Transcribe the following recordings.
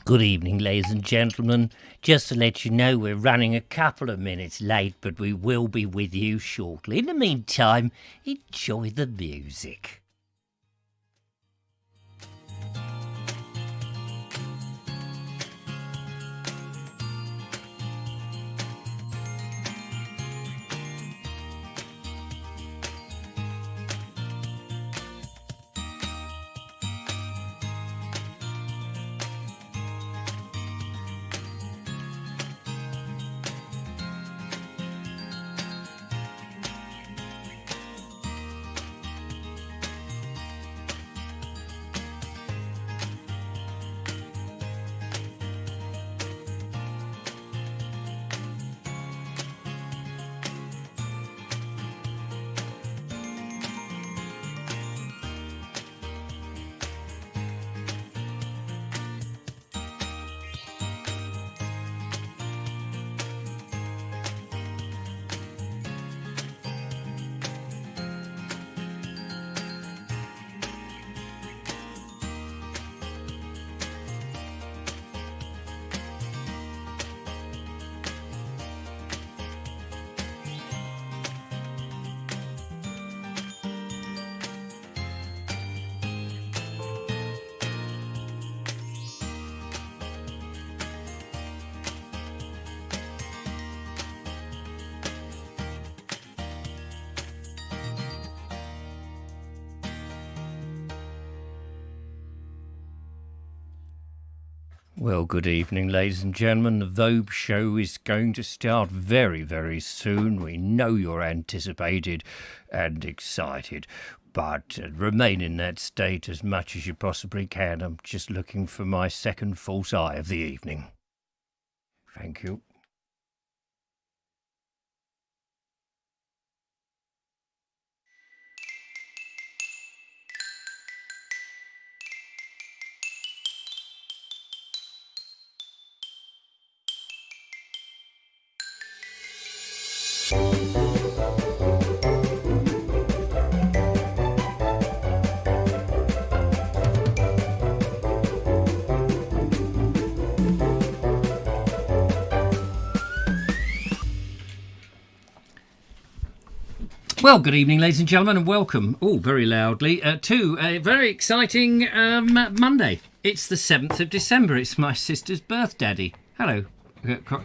Good evening, ladies and gentlemen. Just to let you know, we're running a couple of minutes late, but we will be with you shortly. In the meantime, enjoy the music. Well, good evening, ladies and gentlemen. The Vobes show is going to start very, very soon. We know you're anticipated and excited, but remain in that state as much as you possibly can. I'm just looking for my second false eye of the evening. Thank you. Well, good evening, ladies and gentlemen, and welcome, all very loudly, to a very exciting Monday. It's the 7th of December. It's my sister's birthday. Hello.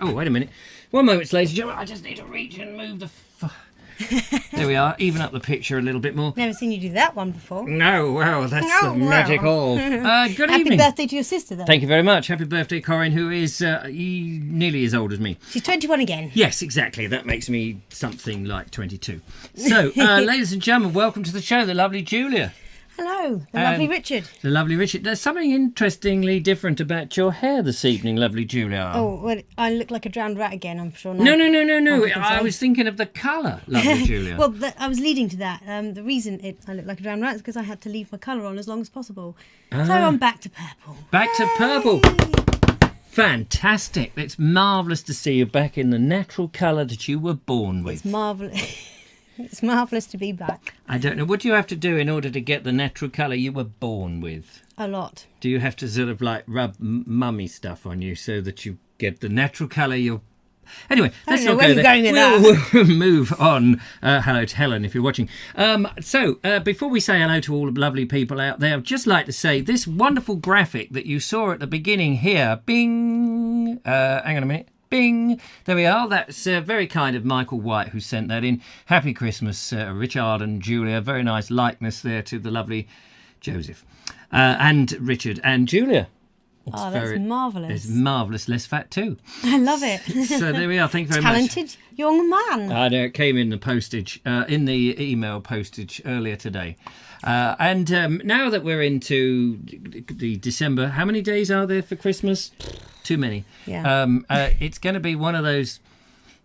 Oh, wait a minute. One moment, ladies and gentlemen. I just need to reach and move the... There we are. Even up the picture a little bit more. Never seen you do that one before. No, well, that's the magic of. Good evening. Happy birthday to your sister, though. Thank you very much. Happy birthday, Corinne, who is nearly as old as me. She's 21 again. Yes, exactly. That makes me something like 22. So, ladies and gentlemen, welcome to the show, the lovely Julia. Hello, the lovely Richard. The lovely Richard. There's something interestingly different about your hair this evening, lovely Julia. Oh, well, I look like a drowned rat again, I'm sure. No. I was thinking of the colour, lovely Julia. Well, I was leading to that. The reason I look like a drowned rat is because I had to leave my colour on as long as possible. So I'm back to purple. Back to purple. Fantastic. It's marvellous to see you back in the natural colour that you were born with. It's marvellous. It's marvellous to be back. I don't know. What do you have to do in order to get the natural colour you were born with? A lot. Do you have to sort of like rub mummy stuff on you so that you get the natural colour you're... Anyway, let's not go there. We'll move on. Hello to Helen if you're watching. Before we say hello to all the lovely people out there, I'd just like to say this wonderful graphic that you saw at the beginning here. Bing! Hang on a minute. Bing! There we are. That's very kind of Michael White who sent that in. Happy Christmas, Richard and Julia. Very nice likeness there to the lovely Joseph. And Richard and Julia. That's marvellous. It's marvellous. Less fat too. I love it. So there we are. Thank you very much. Talented young man. I know. It came in the postage, in the email postage earlier today. And now that we're into the December, how many days are there for Christmas? Too many. Yeah. It's going to be one of those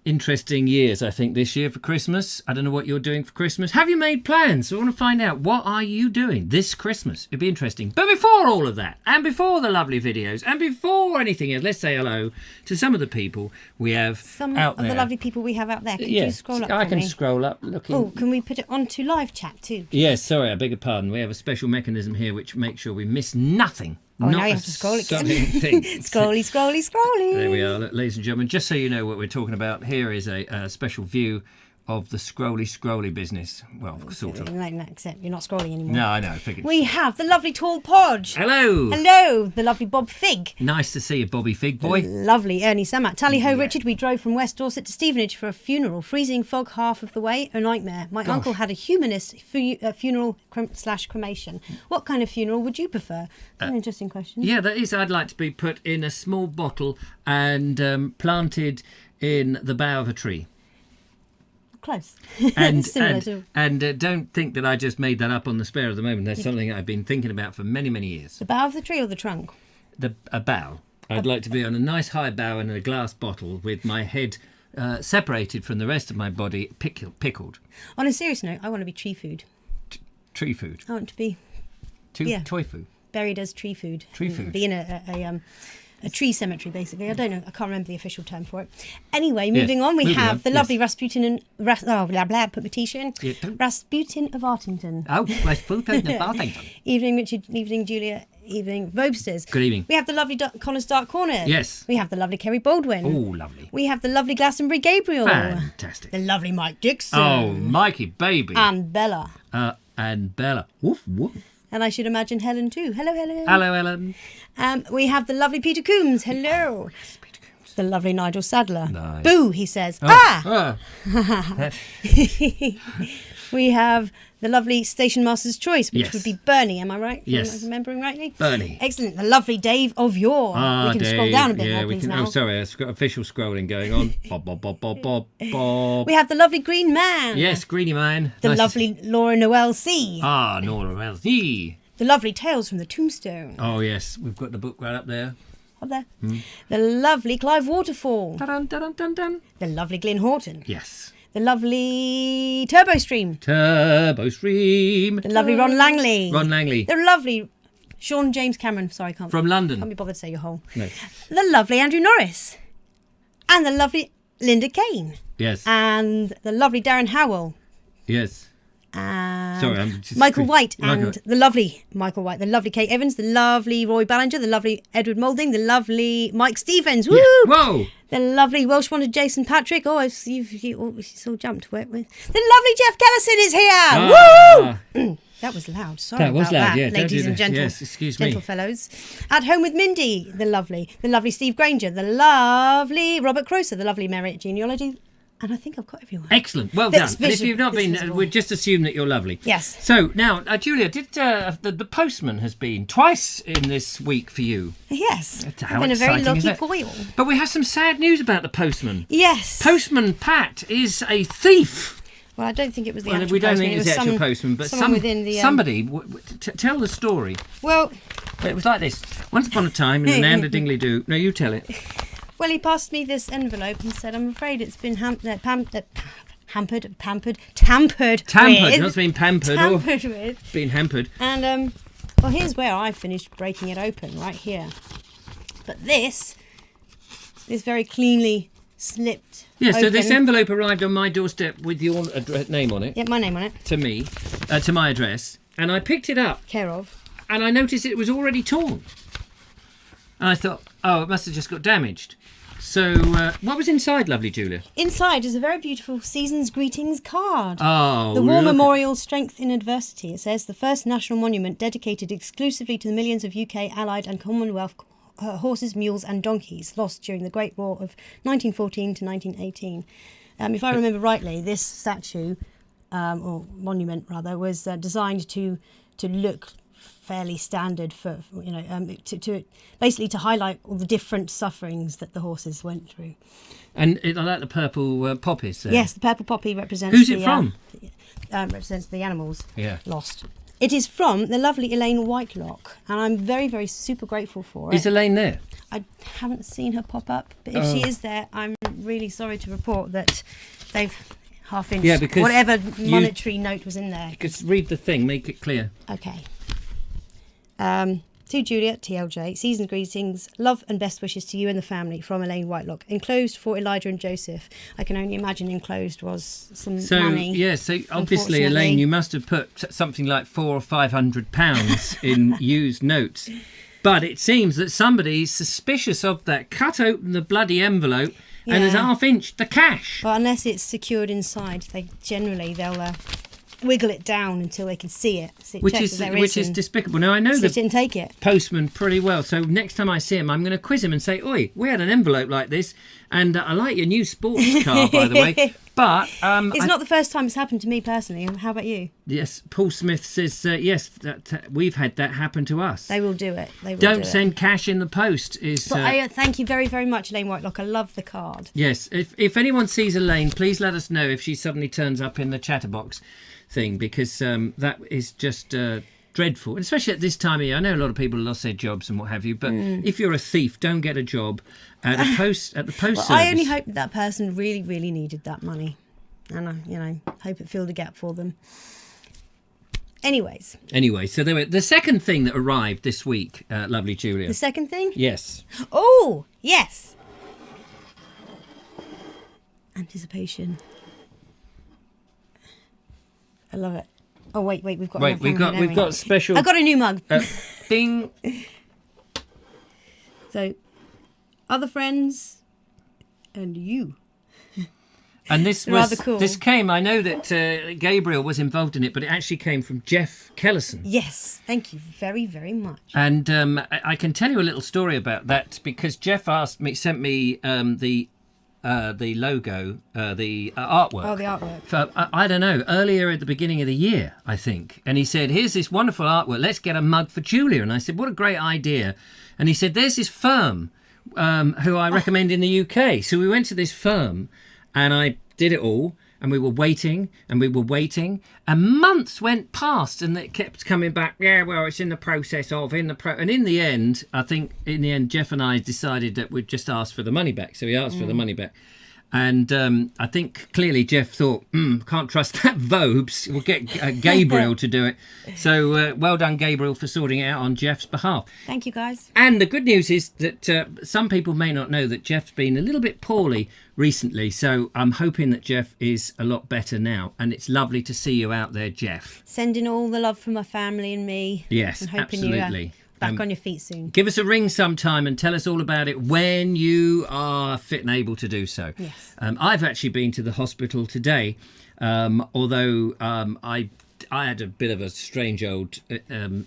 interesting years, I think, this year for Christmas. I don't know what you're doing for Christmas. Have you made plans? I want to find out, what are you doing this Christmas? It'd be interesting. But before all of that, and before the lovely videos, and before anything else, let's say hello to some of the people we have out there. Some of the lovely people we have out there. Can you scroll up I for can me? Scroll up. Looking. Oh, can we put it onto live chat too? Yes, sorry, I beg your pardon. We have a special mechanism here which makes sure we miss nothing Oh, not now you a have to scroll again. thing. Scrolly. There we are, ladies and gentlemen. Just so you know what we're talking about, here is a special view of the scrolly business. Well, sort of. No, except you're not scrolling anymore. No, I know. I figured. We have the lovely tall Podge. Hello. Hello, the lovely Bob Fig. Nice to see you, Bobby Fig boy. Lovely Ernie Samat. Tally-ho, Richard. We drove from West Dorset to Stevenage for a funeral. Freezing fog half of the way. A nightmare. My uncle had a humanist funeral / cremation. What kind of funeral would you prefer? An interesting question. Yeah, that is. I'd like to be put in a small bottle and planted in the bough of a tree. Close. And Similar don't think that I just made that up on the spur of the moment. That's something I've been thinking about for many, many years. the bough of the tree or the trunk? A bough. I'd like to be on a nice high bough in a glass bottle with my head separated from the rest of my body, pickled. On a serious note, I want to be tree food. Tree food. I want to be Toy food. buried as tree food. Tree food. Be in a tree cemetery, basically. I don't know. I can't remember the official term for it. Anyway, moving on. We have the lovely Rasputin and... put my t-shirt in. Yeah, Rasputin of Artington. Oh, Rasputin of Artington. Evening, Richard. Evening, Julia. Evening, Vobesters. Good evening. We have the lovely Connor's Dark Corner. Yes. We have the lovely Kerry Baldwin. Oh, lovely. We have the lovely Glastonbury Gabriel. Fantastic. The lovely Mike Dixon. Oh, Mikey, baby. And Bella. And Bella. Woof, woof. And I should imagine Helen too. Hello, Helen. Hello, Ellen. We have the lovely Peter Coombs. Hello. Yes, Peter Coombs. The lovely Nigel Sadler. Nice. Boo, he says. We have the lovely Station Master's Choice, which would be Bernie. Am I right? Yes. Am I remembering rightly? Bernie. Excellent. The lovely Dave of Yore. We can scroll down a bit more, we please, can. now. Oh, sorry, I've got official scrolling going on. Bob. We have the lovely Green Man. Yes, Greeny Man. The Nice lovely Laura Noel C. Nora Welty. The lovely Tales from the Tombstone. Oh, yes, we've got the book right up there. Up there. The lovely Clive Waterfall. Dun, dun, dun, dun. The lovely Glyn Horton. Yes. The lovely Turbo Stream. Turbo Stream. The lovely Ron Langley. The lovely Sean James Cameron. Sorry, can't From London. Can't be bothered to say your whole. No. The lovely Andrew Norris. And the lovely Linda Kane. Yes. And the lovely Darren Howell. Yes. And Sorry, I'm just... Michael White and the lovely Michael White, the lovely Kate Evans, the lovely Roy Ballinger, the lovely Edward Moulding, the lovely Mike Stevens. Woo! Yeah. Whoa! The lovely Welsh wonder Jason Patrick. Oh, it's all jumped. The lovely Jeff Kellison is here. Woo! That was loud. Sorry that was about loud, that, yeah. ladies and gentlemen. Yes, excuse me. Gentle fellows. At Home with Mindy, the lovely Steve Granger, the lovely Robert Croser, the lovely Merit Genealogy. And I think I've got everyone. Excellent. Well done. That's And if you've not been, we'll just assume that you're lovely. Yes. So now, Julia, did the postman has been twice in this week for you? Yes. How I've been a very exciting lucky is girl. But we have some sad news about the postman. Yes. Postman Pat is a thief. Well, I don't think it was the Well, actual we don't postman. think it's the actual postman, but someone within the... somebody... tell the story. Well... It was like this. Once upon a time, in an Anderdingley-doo... No, you tell it. Well, he passed me this envelope and said, I'm afraid it's been tampered with. Tampered, not being pampered. Tampered with. Being hampered. And, well, here's where I finished breaking it open, right here. But this very cleanly slipped Yeah, so open. this envelope arrived on my doorstep with your name on it. Yep, my name on it. To me, to my address. And I picked it up. Care of. And I noticed it was already torn. And I thought, oh, it must have just got damaged. So, what was inside, lovely Julia? Inside is a very beautiful Season's Greetings card. Oh, The War look. Memorial Strength in Adversity. It says, the first national monument dedicated exclusively to the millions of UK, Allied and Commonwealth horses, mules and donkeys lost during the Great War of 1914 to 1918. If I remember rightly, this statue, or monument rather, was designed to look fairly standard for to basically to highlight all the different sufferings that the horses went through. And I like the purple poppies there. Yes, the purple poppy represents. Who's it from? Represents the animals lost. It is from the lovely Elaine Whitelock, and I'm very, very super grateful for it. Is Elaine there? I haven't seen her pop up, but if she is there, I'm really sorry to report that they've half-inched because whatever monetary note was in there. Just read the thing, make it clear. Okay. To Julia, TLJ, season's greetings, love and best wishes to you and the family from Elaine Whitelock. Enclosed for Elijah and Joseph. I can only imagine enclosed was some money. Yeah, so obviously, Elaine, you must have put something like £400 or £500 in used notes. But it seems that somebody's suspicious of that, cut open the bloody envelope and has half-inched the cash. But unless it's secured inside, they'll wiggle it down until they can see it. So Which is despicable. Now, I know the and take it. postman pretty well, so next time I see him, I'm going to quiz him and say, "Oi, we had an envelope like this, and I like your new sports car, by the way." But it's not the first time it's happened to me personally. How about you? Yes, Paul Smith says yes. That we've had that happen to us. They will do it. Don't send cash in the post. But I thank you very, very much, Elaine Whitelock. I love the card. Yes, if anyone sees Elaine, please let us know if she suddenly turns up in the chatterbox thing, because that is just dreadful, especially at this time of year. I know a lot of people lost their jobs and what have you, but if you're a thief, don't get a job at the post service. I only hope that person really, really needed that money, and I hope it filled a gap for them. Anyway, so the second thing that arrived this week, lovely Julia. The second thing? Yes. Oh, yes. Anticipation. I love it. Oh wait, we've got special. I got a new mug. Ding. So, other friends, and you. And this was rather cool. This came. I know that Gabriel was involved in it, but it actually came from Jeff Kellison. Yes, thank you very, very much. And I can tell you a little story about that, because Jeff sent me the logo, the artwork. Oh, the artwork. For, I don't know, earlier at the beginning of the year, I think. And he said, "Here's this wonderful artwork. Let's get a mug for Julia." And I said, "What a great idea." And he said, "There's this firm who I recommend in the UK." So we went to this firm and I did it all. And we were waiting, and months went past, and it kept coming back. Yeah, well, it's in the process of, and in the end, Jeff and I decided that we'd just ask for the money back. So we asked for the money back. And I think clearly Jeff thought, can't trust that Vobes. We'll get Gabriel to do it. So well done, Gabriel, for sorting it out on Jeff's behalf. Thank you, guys. And the good news is that some people may not know that Jeff's been a little bit poorly recently. So I'm hoping that Jeff is a lot better now. And it's lovely to see you out there, Jeff. Sending all the love from my family and me. Yes, and hoping absolutely. Back on your feet soon. Give us a ring sometime and tell us all about it when you are fit and able to do so. Yes. I've actually been to the hospital today, although I had a bit of a strange old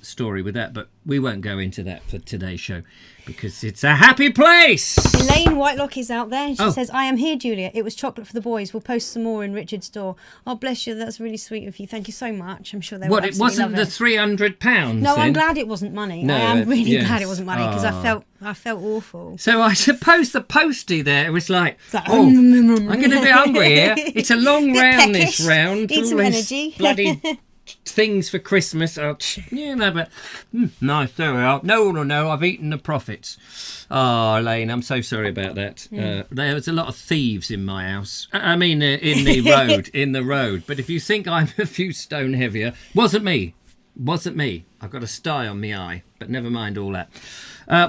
story with that, but we won't go into that for today's show because it's a happy place. Elaine Whitelock is out there and she says, "I am here, Julia. It was chocolate for the boys. We'll post some more in Richard's store." Oh, bless you. That's really sweet of you. Thank you so much. I'm sure they will absolutely it wasn't love the £300? No, then? I'm glad it wasn't money. No, I am really yes. glad it wasn't money because I felt awful. So I suppose the postie there was like, I'm getting a bit hungry here. It's a long round this round. Need some energy. Bloody things for Christmas. But nice, there we are. No, I've eaten the profits. Oh, Elaine, I'm so sorry about that. There was a lot of thieves in my house. I mean, in the road. But if you think I'm a few stone heavier, wasn't me. I've got a sty on my eye, but never mind all that.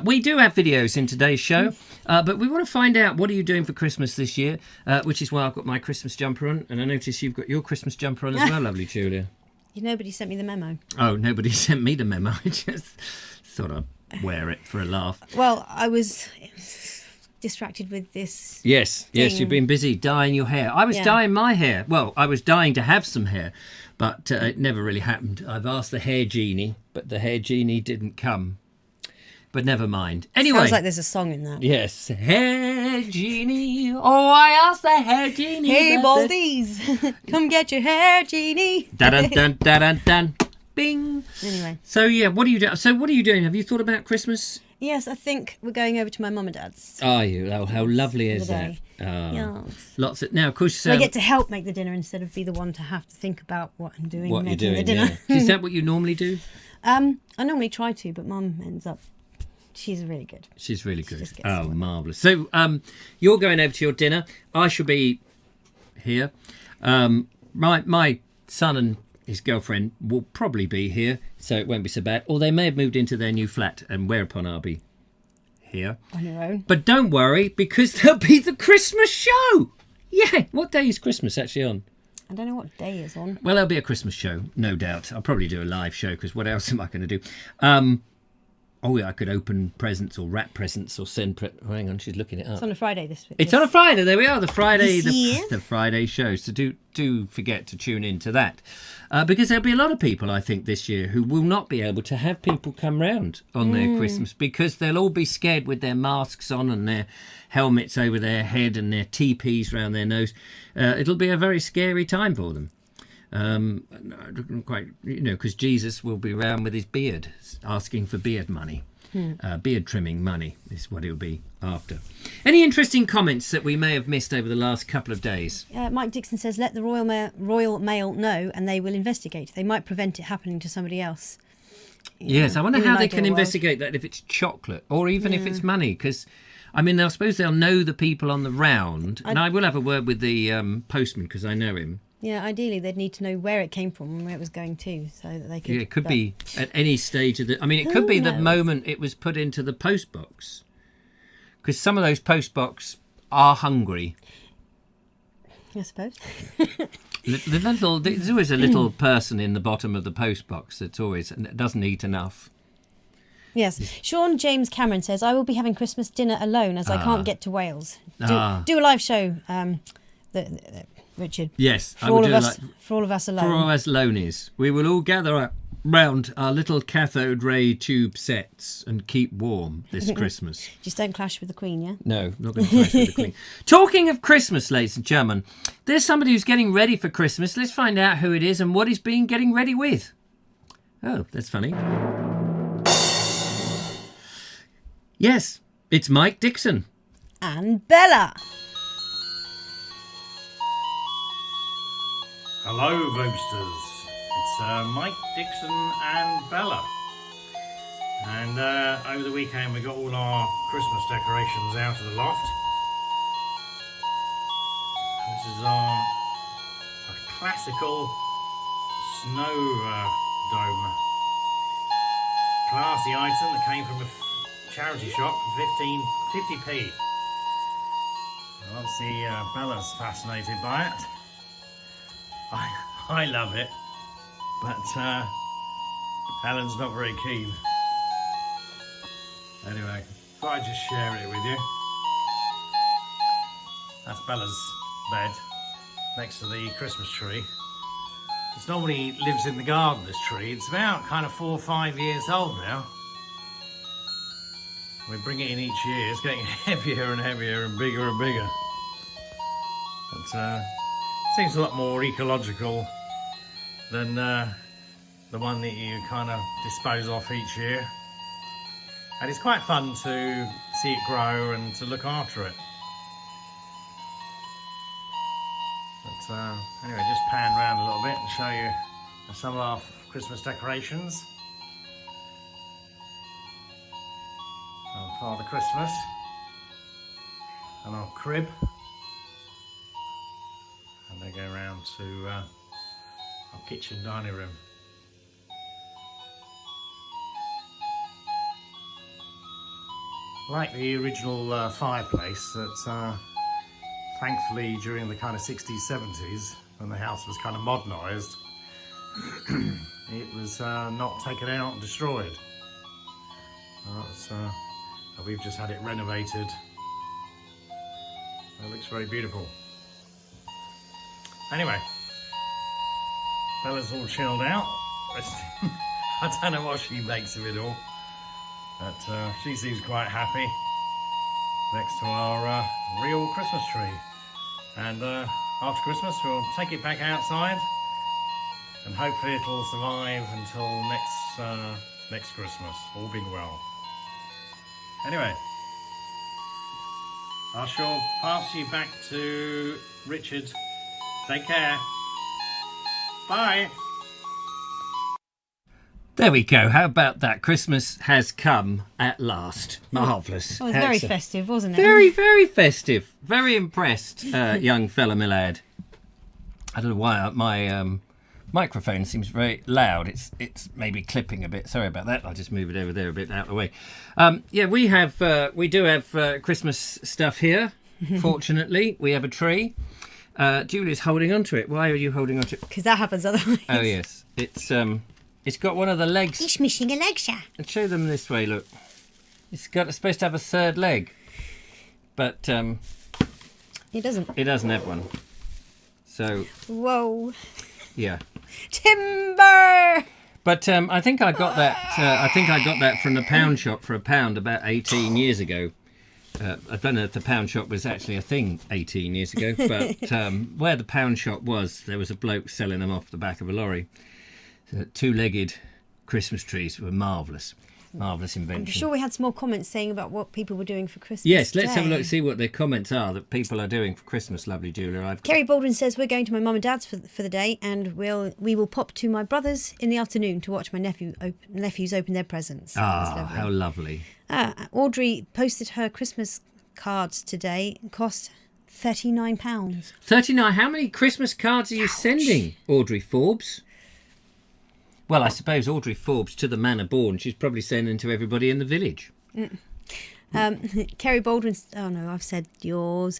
We do have videos in today's show, but we want to find out what are you doing for Christmas this year, which is why I've got my Christmas jumper on, and I notice you've got your Christmas jumper on as well, lovely Julia. Nobody sent me the memo. Oh, nobody sent me the memo. I just thought I'd wear it for a laugh. Well, I was distracted with this. Yes, you've been busy dyeing your hair. I was dyeing my hair. Well, I was dying to have some hair, but it never really happened. I've asked the hair genie, but the hair genie didn't come. But never mind. Anyway. Sounds like there's a song in that. Yes. Hair genie. Oh, I asked the hair genie. Hey, Baldies. Come get your hair genie. Dun dun dun dun dun. Bing. Anyway. So, yeah, what are you doing? So, what are you doing? Have you thought about Christmas? Yes, I think we're going over to my mum and dad's. Are you? Oh, how lovely is that? Yes. Lots of... Now, of course... So I get to help make the dinner instead of be the one to have to think about what I'm doing. What you're doing, the dinner. Yeah. Is that what you normally do? I normally try to, but Mum ends up... She's really good. She's really good. Oh, marvellous. So you're going over to your dinner. I shall be here. My son and his girlfriend will probably be here, so it won't be so bad. Or they may have moved into their new flat, and whereupon I'll be here. On your own. But don't worry, because there'll be the Christmas show. Yeah. What day is Christmas actually on? I don't know what day it's on. Well, there'll be a Christmas show, no doubt. I'll probably do a live show, because what else am I going to do? Oh, yeah, I could open presents or wrap presents or send... Oh, hang on, she's looking it up. It's on a Friday this week. It's on a Friday. There we are. The Friday, Yes. the Friday show. So do forget to tune into that, because there'll be a lot of people, I think, this year who will not be able to have people come round on their Christmas, because they'll all be scared with their masks on and their helmets over their head and their teepees round their nose. It'll be a very scary time for them. Quite, because Jesus will be around with his beard, asking for beard money. Beard trimming money is what he'll be after. Any interesting comments that we may have missed over the last couple of days? Mike Dixon says, let the Royal Mail know and they will investigate. They might prevent it happening to somebody else. Yes, I wonder how they can investigate that if it's chocolate or even if it's money, because I mean, I suppose they'll know the people on the round, and I will have a word with the postman because I know him. Yeah, ideally they'd need to know where it came from and where it was going to, so that they could... Yeah, it could be at any stage of the... I mean, it could be the moment it was put into the post box, because some of those post box are hungry. I suppose. There's always a little person in the bottom of the post box that doesn't eat enough. Yes. Sean James Cameron says, I will be having Christmas dinner alone as I can't get to Wales. Do a live show, Richard. Yes, for all of us alone. For all us lonies. We will all gather round our little cathode ray tube sets and keep warm this Christmas. Just don't clash with the Queen, yeah? No, not going to clash with the Queen. Talking of Christmas, ladies and gentlemen, there's somebody who's getting ready for Christmas. Let's find out who it is and what he's been getting ready with. Oh, that's funny. Yes, it's Mike Dixon. And Bella. Hello, Vobesters. It's Mike Dixon and Bella. And over the weekend we got all our Christmas decorations out of the loft. This is our classical snow dome. Classy item that came from a charity shop for 50p. Obviously Bella's fascinated by it. I love it, but Helen's not very keen. Anyway, thought I'd just share it with you. That's Bella's bed next to the Christmas tree. It normally lives in the garden, this tree. It's about kind of 4 or 5 years old now. We bring it in each year. It's getting heavier and heavier and bigger and bigger. But seems a lot more ecological than the one that you kind of dispose of each year. And it's quite fun to see it grow and to look after it. But anyway, just pan around a little bit and show you some of our Christmas decorations. Our Father Christmas and our crib. And they go round to our kitchen dining room. Like the original fireplace that thankfully during the kind of 60s, 70s when the house was kind of modernised, it was not taken out and destroyed. We've just had it renovated. It looks very beautiful. Anyway, Bella's all chilled out. I don't know what she makes of it all, but she seems quite happy next to our real Christmas tree. And after Christmas, we'll take it back outside, and hopefully it'll survive until next Christmas, all being well. Anyway, I shall pass you back to Richard. Take care. Bye. There we go. How about that? Christmas has come at last. Marvellous. It was very festive, wasn't it? Very, very festive. Very impressed, young fella, my lad. I don't know why my microphone seems very loud. It's maybe clipping a bit. Sorry about that. I'll just move it over there a bit out of the way. Yeah, we do have Christmas stuff here. Fortunately, we have a tree. Julie's holding on to it. Why are you holding on to it? Because that happens otherwise. Oh yes, It's got one of the legs. He's missing a leg, sir. And show them this way, look. It's supposed to have a third leg. But It doesn't. it doesn't have one. So, Whoa. yeah. Timber! But I think I got that. I think I got that from the pound shop for £1 about 18 years ago. I don't know if the pound shop was actually a thing 18 years ago, but where the pound shop was, there was a bloke selling them off the back of a lorry. Two-legged Christmas trees were marvellous. Marvellous invention. I'm sure we had some more comments saying about what people were doing for Christmas. Yes, let's have a today. look, see what their comments are that people are doing for Christmas, lovely Julia. Kerry Baldwin says we're going to my mum and dad's for the day, and we will pop to my brother's in the afternoon to watch my nephews open their presents. Ah, how lovely. Audrey posted her Christmas cards today. It cost £39. 39, how many Christmas cards are you sending, Audrey Forbes? Well, I suppose Audrey Forbes, to the manor born, she's probably sending to everybody in the village. Kerry Baldwin... Oh, no, I've said yours.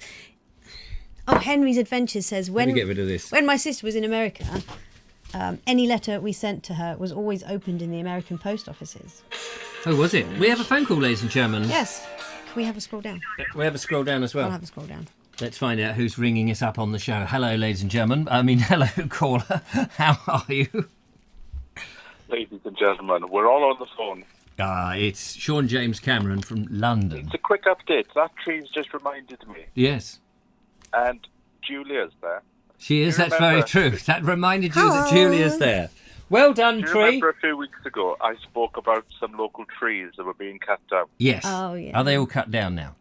Oh, Henry's Adventures says... Let me get rid of this. When my sister was in America, any letter we sent to her was always opened in the American post offices. Oh, was it? We have a phone call, ladies and gentlemen. Yes. Can we have a scroll down? We have a scroll down as well. I'll have a scroll down. Let's find out who's ringing us up on the show. Hello, ladies and gentlemen. Hello, caller. How are you? Ladies and gentlemen, we're all on the phone. It's Sean James Cameron from London. It's a quick update. That tree's just reminded me. Yes. And Julia's there. She is, Do you that's very remember? true. That reminded you that Julia's there. Well done, Do you tree. remember a few weeks ago I spoke about some local trees that were being cut down? Yes. Oh, yeah. Are they all cut down now?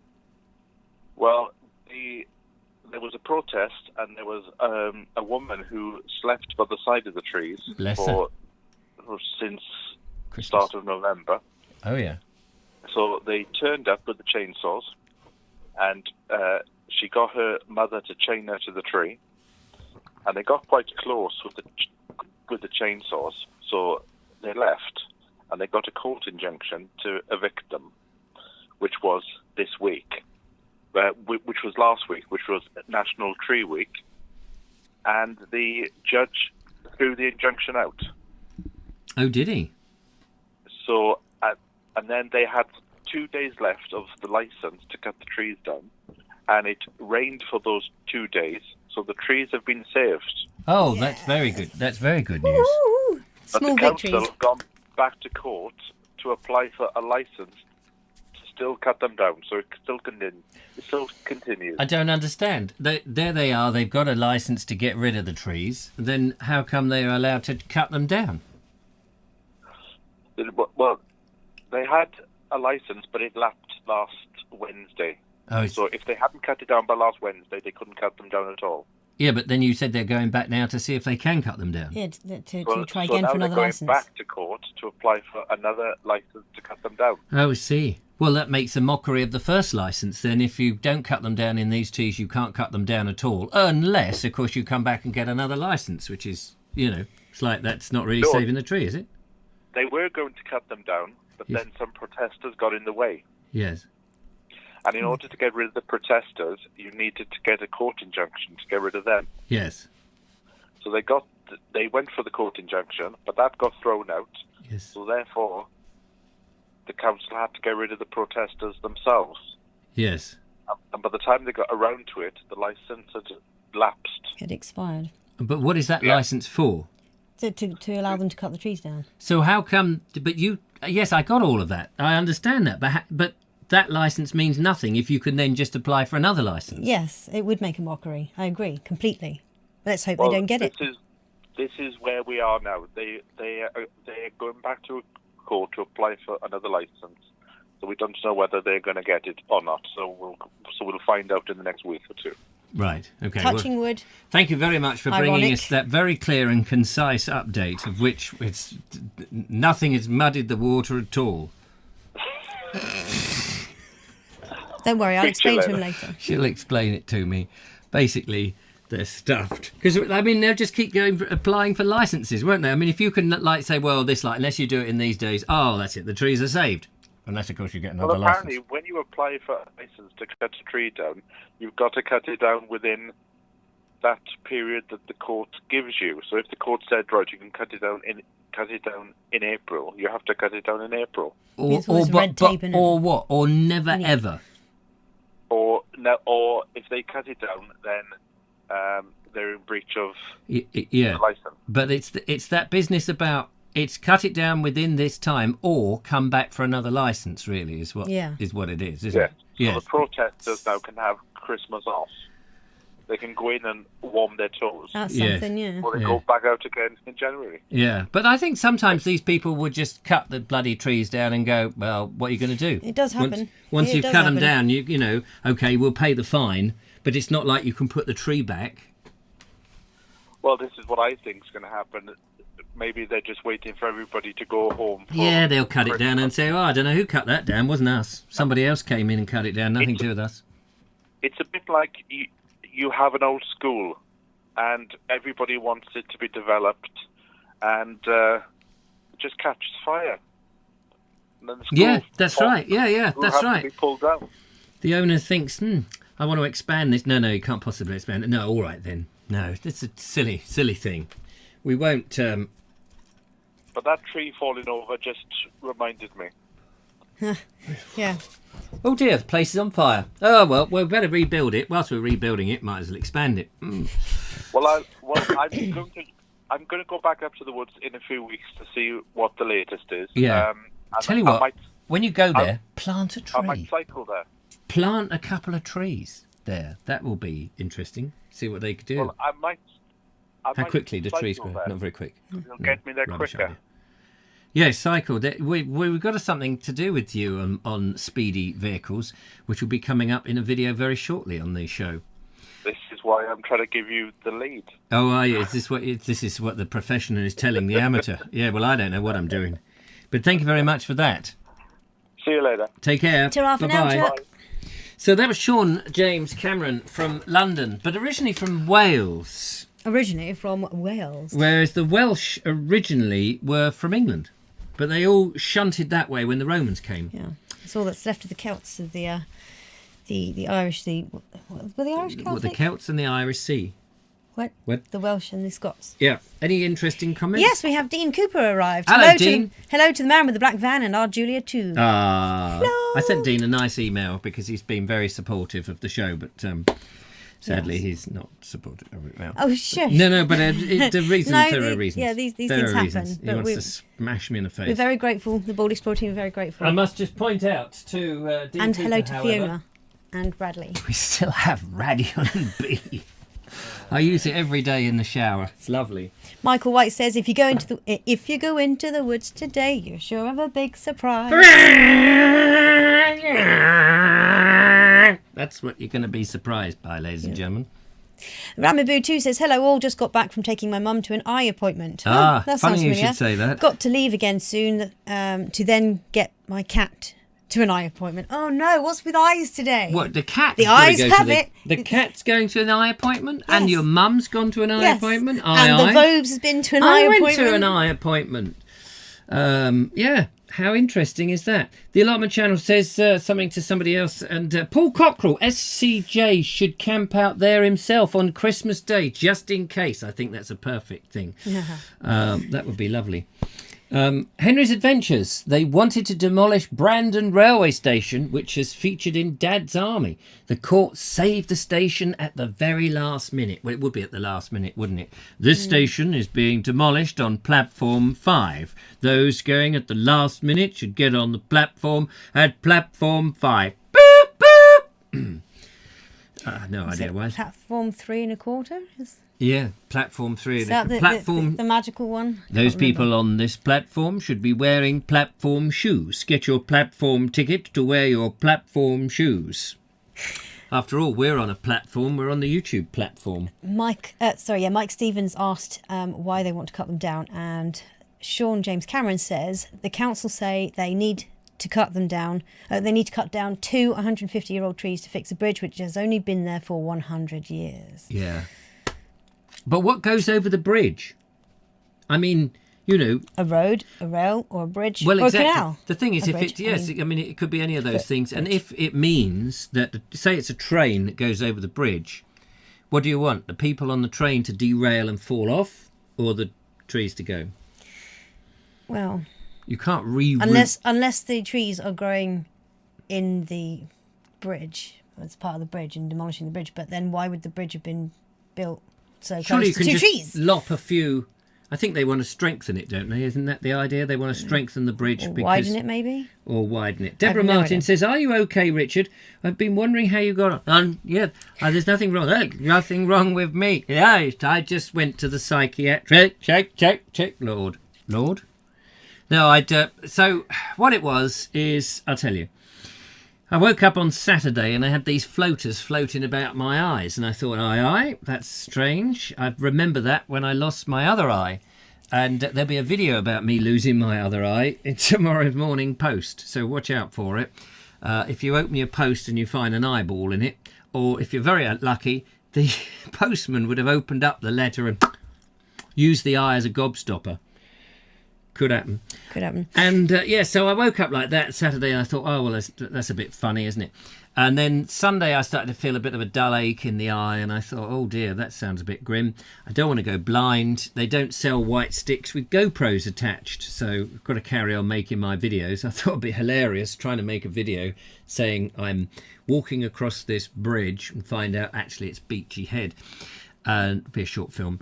Well, there was a protest and there was a woman who slept by the side of the trees Bless her. Since the Christmas. start of November. Oh, yeah. So they turned up with the chainsaws and she got her mother to chain her to the tree, and they got quite close with the chainsaws, so they left and they got a court injunction to evict them, which was this week, which was last week, which was National Tree Week, and the judge threw the injunction out. Oh, did he? So, and then they had 2 days left of the license to cut the trees down, and it rained for those 2 days, so the trees have been saved. Oh, that's very good. That's very good news. Ooh, But small the council victories. have gone back to court to apply for a license to still cut them down, so it still continues. I don't understand. There they are. They've got a license to get rid of the trees. Then how come they are allowed to cut them down? Well, they had a license, but it lapsed last Wednesday. Oh, So if they hadn't cut it down by last Wednesday, they couldn't cut them down at all. yeah, but then you said they're going back now to see if they can cut them down. Yeah, to Well, try so again now for another they're going license. back to court to apply for another license to cut them down. Oh, I see. Well, that makes a mockery of the first licence. Then if you don't cut them down in these trees, you can't cut them down at all. Unless, of course, you come back and get another licence, which is, it's like that's not really No. saving the tree, is it? They were going to cut them down, but Yes. then some protesters got in the way. Yes. And in order to get rid of the protesters, you needed to get a court injunction to get rid of them. Yes. So they went for the court injunction, but that got thrown out. Yes. So therefore, the council had to get rid of the protesters themselves. Yes. And by the time they got around to it, the license had lapsed. It expired. But what is that Yeah. licence for? To allow them to cut the trees down. So how come? But yes, I got all of that. I understand that. But that licence means nothing if you can then just apply for another licence. Yes, it would make a mockery. I agree completely. Let's hope Well, they don't get it. This is where we are now. They are going back to court to apply for another license. So we don't know whether they're going to get it or not. So we'll find out in the next week or two. Right. Okay. well, Touching wood. thank you very much for bringing Ironic. us that very clear and concise update, of which nothing has muddied the water at all. Don't worry, I'll Speak to explain you to him later. later. She'll explain it to me. Basically, they're stuffed. Because, they'll just keep applying for licences, won't they? I mean, if you can, say, well, unless you do it in these days, that's it, the trees are saved. Unless, of course, you get another Well, apparently, licence. when you apply for a license to cut a tree down, you've got to cut it down within that period that the court gives you. So if the court said, right, you can cut it down in April, you have to cut it down in April. Or red tape, innit? or what? Or never ever. Or if they cut it down, then they're in breach of Yeah. the license. But it's that business about it's cut it down within this time or come back for another license. Really, is what it is, isn't it? So the protesters now can have Christmas off. They can go in and warm their toes. That's something, yeah. Or they go back out again in January. Yeah, but I think sometimes these people would just cut the bloody trees down and go, well, what are you going to do? It does happen. Once you've cut them down, you know, okay, we'll pay the fine, but it's not like you can put the tree back. Well, this is what I think is going to happen. Maybe they're just waiting for everybody to go home. Yeah, they'll cut it down and say, oh, I don't know who cut that down. Wasn't us. Somebody else came in and cut it down. Nothing to do with us. It's a bit like you have an old school and everybody wants it to be developed and it just catches fire. And then the school that's right. Yeah, that's right. To be pulled down. The owner thinks, I want to expand this. No, you can't possibly expand it. No, all right then. No, it's a silly thing. We won't... But that tree falling over just reminded me. Yeah. Oh dear, the place is on fire. Oh well, we better rebuild it. Whilst we're rebuilding it, might as well expand it. Well, I'm going to go back up to the woods in a few weeks to see what the latest is. Yeah. Tell you what, when you go there, plant a tree. I might cycle there. Plant a couple of trees there. That will be interesting. See what they could do. Well, I might How quickly do trees grow? there. Not very quick. It'll get me there quicker. Idea. Yeah, cycle. We've got something to do with you on speedy vehicles, which will be coming up in a video very shortly on the show. This is why I'm trying to give you the lead. Oh, are you? This is what the professional is telling the amateur? Yeah, well, I don't know what I'm doing. But thank you very much for that. See you later. Take care. Ta-ra for now, Bye-bye. Chuck. So that was Sean James Cameron from London, but originally from Wales. Originally from Wales. Whereas the Welsh originally were from England. But they all shunted that way when the Romans came. Yeah, it's all that's left of the Celts, of the Irish. Were the Irish Celtic? Well, the Celts and the Irish Sea. What? The Welsh and the Scots. Yeah. Any interesting comments? Yes, we have Dean Cooper arrived. Hello, Dean. Hello to the man with the black van and our Julia too. I sent Dean a nice email because he's been very supportive of the show, but sadly he's not supportive of it now. Oh, sure. No, but the reasons, there are reasons. Yeah, these there things are happen. Reasons. He wants to smash me in the face. We're very grateful. The Baldy Sport team are very grateful. I must just point out to Dean and Cooper, hello to however, Fiona and Bradley. We still have Radion B. I use it every day in the shower. It's lovely. Michael White says, if you go into the woods today, you're sure of a big surprise. That's what you're going to be surprised by, ladies and gentlemen. Ramaboo 2 says, hello all, just got back from taking my mum to an eye appointment. That sounds funny you familiar. should say that. Got to leave again soon to then get my cat to an eye appointment. Oh no, what's with eyes today? What, the cat? The eyes have it. The cat's going to an eye appointment? Yes. And your mum's gone to an eye appointment? And the Vobes has been to an eye appointment. I went to an eye appointment. Yeah, how interesting is that? The Allotment Channel says something to somebody else, and Paul Cockrell, SCJ, should camp out there himself on Christmas Day, just in case. I think that's a perfect thing. That would be lovely. Henry's Adventures. They wanted to demolish Brandon Railway Station, which is featured in Dad's Army. The court saved the station at the very last minute. Well, it would be at the last minute, wouldn't it? This station is being demolished on platform 5. Those going at the last minute should get on the platform at platform 5. Boop, boop. No idea why. Platform 3 1/4? Yeah, platform 3. Is that the magical one? Those people on this platform should be wearing platform shoes. Get your platform ticket to wear your platform shoes. After all, we're on a platform. We're on the YouTube platform. Mike Stevens asked why they want to cut them down, and Sean James Cameron says the council say they need to cut them down. They need to cut down 2 150-year-old trees to fix a bridge which has only been there for 100 years. Yeah. But what goes over the bridge? I mean, you know... A road, a rail, or a bridge, or a canal. The thing is, it could be any of those things. And if it means that, say it's a train that goes over the bridge, What do you want? The people on the train to derail and fall off, or the trees to go? Well, you can't reroute. Unless the trees are growing in the bridge, as part of the bridge, and demolishing the bridge. But then why would the bridge have been built so Surely close to you two can trees? just lop a few. I think they want to strengthen it, don't they? Isn't that the idea? They want to strengthen the bridge. Or widen it, maybe? Or widen it. Deborah no Martin idea. says, "Are you okay, Richard? I've been wondering how you got on." Yeah, there's nothing wrong. Nothing wrong with me. Yeah, I just went to the psychiatrist. Check. Lord. No, so what it was is, I'll tell you. I woke up on Saturday and I had these floaters floating about my eyes, and I thought, aye, that's strange. I remember that when I lost my other eye, and there'll be a video about me losing my other eye in tomorrow's Morning Post, so watch out for it. If you open your post and you find an eyeball in it, or if you're very lucky, the postman would have opened up the letter and used the eye as a gobstopper. Could happen. And so I woke up like that Saturday, and I thought, oh, well, that's a bit funny, isn't it? And then Sunday I started to feel a bit of a dull ache in the eye, and I thought, oh dear, that sounds a bit grim. I don't want to go blind. They don't sell white sticks with GoPros attached, so I've got to carry on making my videos. I thought it'd be hilarious trying to make a video saying I'm walking across this bridge and find out actually it's Beachy Head. And it'd be a short film,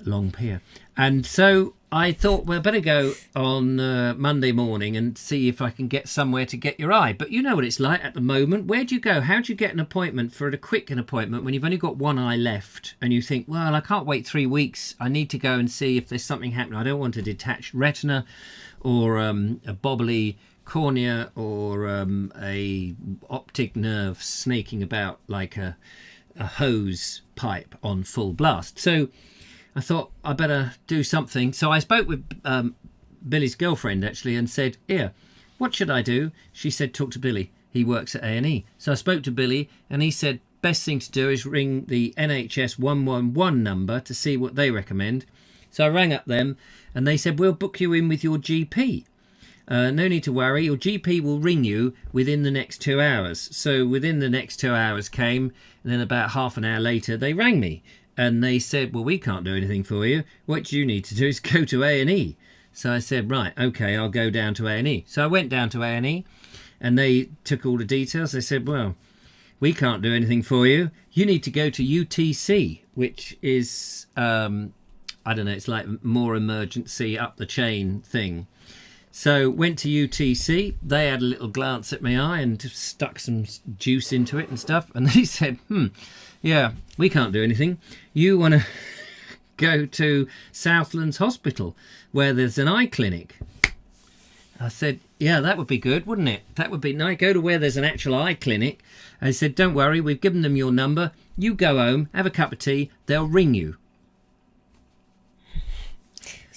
Long Pier. And so I thought, well, better go on Monday morning and see if I can get somewhere to get your eye. But you know what it's like at the moment. Where do you go? How do you get an appointment for a quick appointment when you've only got one eye left? And you think, well, I can't wait 3 weeks. I need to go and see if there's something happening. I don't want a detached retina or a bobbly cornea or a optic nerve snaking about like a hose pipe on full blast. So I thought I better do something. So I spoke with Billy's girlfriend actually and said, here, what should I do? She said, talk to Billy. He works at A&E. So I spoke to Billy and he said, best thing to do is ring the NHS 111 number to see what they recommend. So I rang up them and they said, we'll book you in with your GP. No need to worry. Your GP will ring you within the next 2 hours. So within the next 2 hours came, and then about half an hour later they rang me. And they said, well, we can't do anything for you. What you need to do is go to A&E. So I said, right, OK, I'll go down to A&E. So I went down to A&E and they took all the details. They said, well, we can't do anything for you. You need to go to UTC, which is, I don't know, it's like more emergency up the chain thing. So went to UTC. They had a little glance at my eye and stuck some juice into it and stuff. And they said, yeah, we can't do anything. You want to go to Southlands Hospital where there's an eye clinic. I said, yeah, that would be good, wouldn't it? That would be nice. Go to where there's an actual eye clinic. I said, don't worry, we've given them your number. You go home, have a cup of tea, they'll ring you.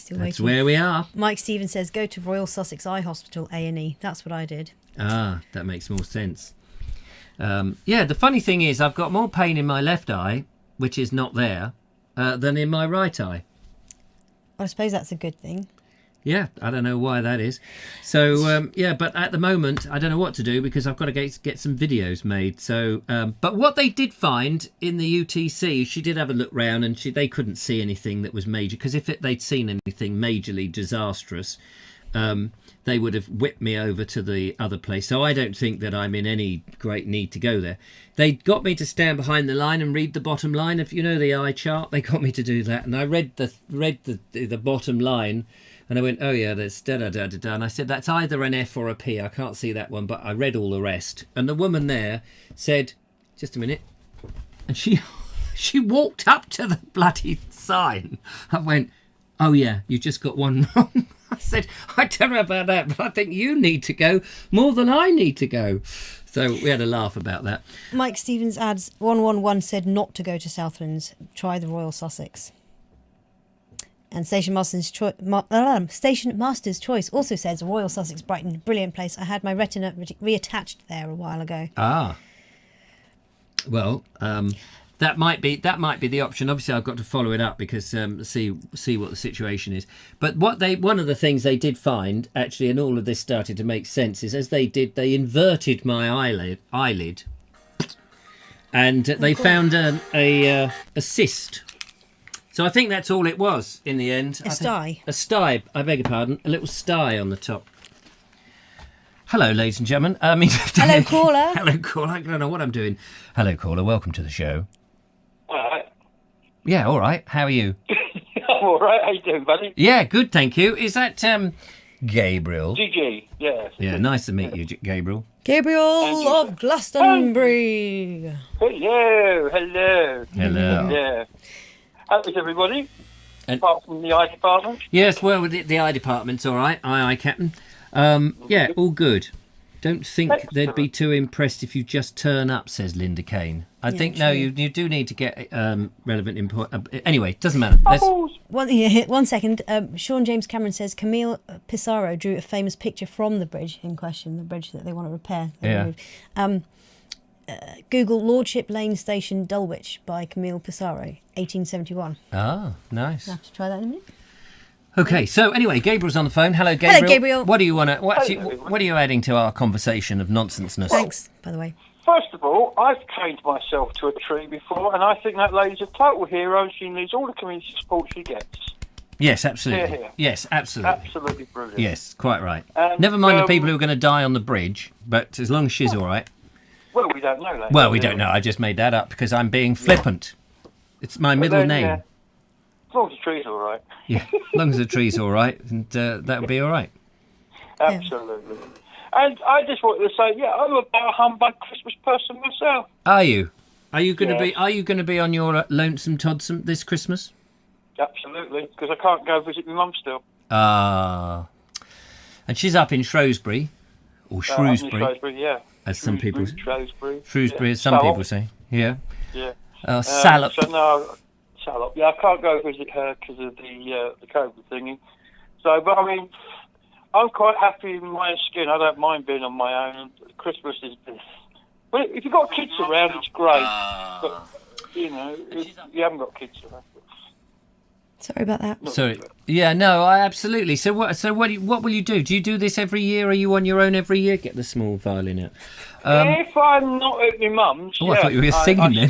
That's where we are. Mike Stevens says, go to Royal Sussex Eye Hospital, A&E. That's what I did. Ah, that makes more sense. Yeah, the funny thing is I've got more pain in my left eye, which is not there, than in my right eye. I suppose that's a good thing. Yeah, I don't know why that is. So, yeah, but at the moment, I don't know what to do because I've got to get some videos made. So, but what they did find in the UTC, she did have a look round and they couldn't see anything that was major. Because if they'd seen anything majorly disastrous, they would have whipped me over to the other place. So I don't think that I'm in any great need to go there. They got me to stand behind the line and read the bottom line. If you know the eye chart, they got me to do that. And I read the bottom line. And I went, oh, yeah, there's da-da-da-da-da. And I said, that's either an F or a P. I can't see that one, but I read all the rest. And the woman there said, just a minute. And she walked up to the bloody sign. I went, oh, yeah, you just got one wrong. I said, I don't know about that, but I think you need to go more than I need to go. So we had a laugh about that. Mike Stevens adds, 111 said not to go to Southlands. Try the Royal Sussex. And Station Master's Choice also says Royal Sussex Brighton, brilliant place. I had my retina reattached there a while ago. Ah, well, that might be the option. Obviously, I've got to follow it up because see what the situation is. But one of the things they did find actually, and all of this started to make sense, is as they inverted my eyelid, and they found a cyst. So I think that's all it was in the end. A sty. A sty, I beg your pardon. A little sty on the top. Hello, ladies and gentlemen. Hello, caller. Hello, caller. I don't know what I'm doing. Hello, caller. Welcome to the show. All right. Yeah, all right. How are you? I'm all right. How you doing, buddy? Yeah, good, thank you. Is that Gabriel? GG, yes. Yeah, nice to meet you, Gabriel. Gabriel of Glastonbury. Hello. Hello. Yeah. How is everybody? And- Apart from the eye department? Yes, well, the eye department's all right. Aye, Captain. Yeah, all good. Don't think they'd be too impressed if you just turn up, says Linda Kane. I think, no, you do need to get relevant input. Anyway, doesn't matter. One second. Sean James Cameron says Camille Pissarro drew a famous picture from the bridge in question, the bridge that they want to repair. Yeah. Google Lordship Lane Station, Dulwich by Camille Pissarro, 1871. Ah, nice. I'll have to try that in a minute. Okay, so anyway, Gabriel's on the phone. Hello, Gabriel. Hello, Gabriel. What do you want to? What are you adding to our conversation of nonsenseness? Thanks, by the way. First of all, I've chained myself to a tree before, and I think that lady's a total hero, and she needs all the community support she gets. Yes, absolutely. Hear, hear. Yes, absolutely. Absolutely brilliant. Yes, quite right. And, Never mind the people who are going to die on the bridge, but as long as she's all right. Well, we don't know that. Well, we don't know. I just made that up because I'm being flippant. It's my middle name. As long as the tree's all right. Yeah, as long as the tree's all right, and that'll be all right. Absolutely. And I just wanted to say, yeah, I'm a bar humbug Christmas person myself. Are you? Are you going to Yes. be? Are you going to be on your lonesome Todsome this Christmas? Absolutely, because I can't go visit my mum still. Ah, and she's up in Shrewsbury, or Shrewsbury, Shrewsbury, yeah. as some people. Shrewsbury, as some people say. Yeah. Yeah. Salop. So no, Salop. Yeah, I can't go visit her because of the COVID thingy. So, but I mean, I'm quite happy in my skin. I don't mind being on my own. Christmas is. Well, if you've got kids around, it's great. But you know, if you haven't got kids around. Sorry about that. Sorry. Yeah, no, absolutely. So what? So what will you do? Do you do this every year? Are you on your own every year? Get the small violin out. If I'm not at my mum's, I thought you were singing then.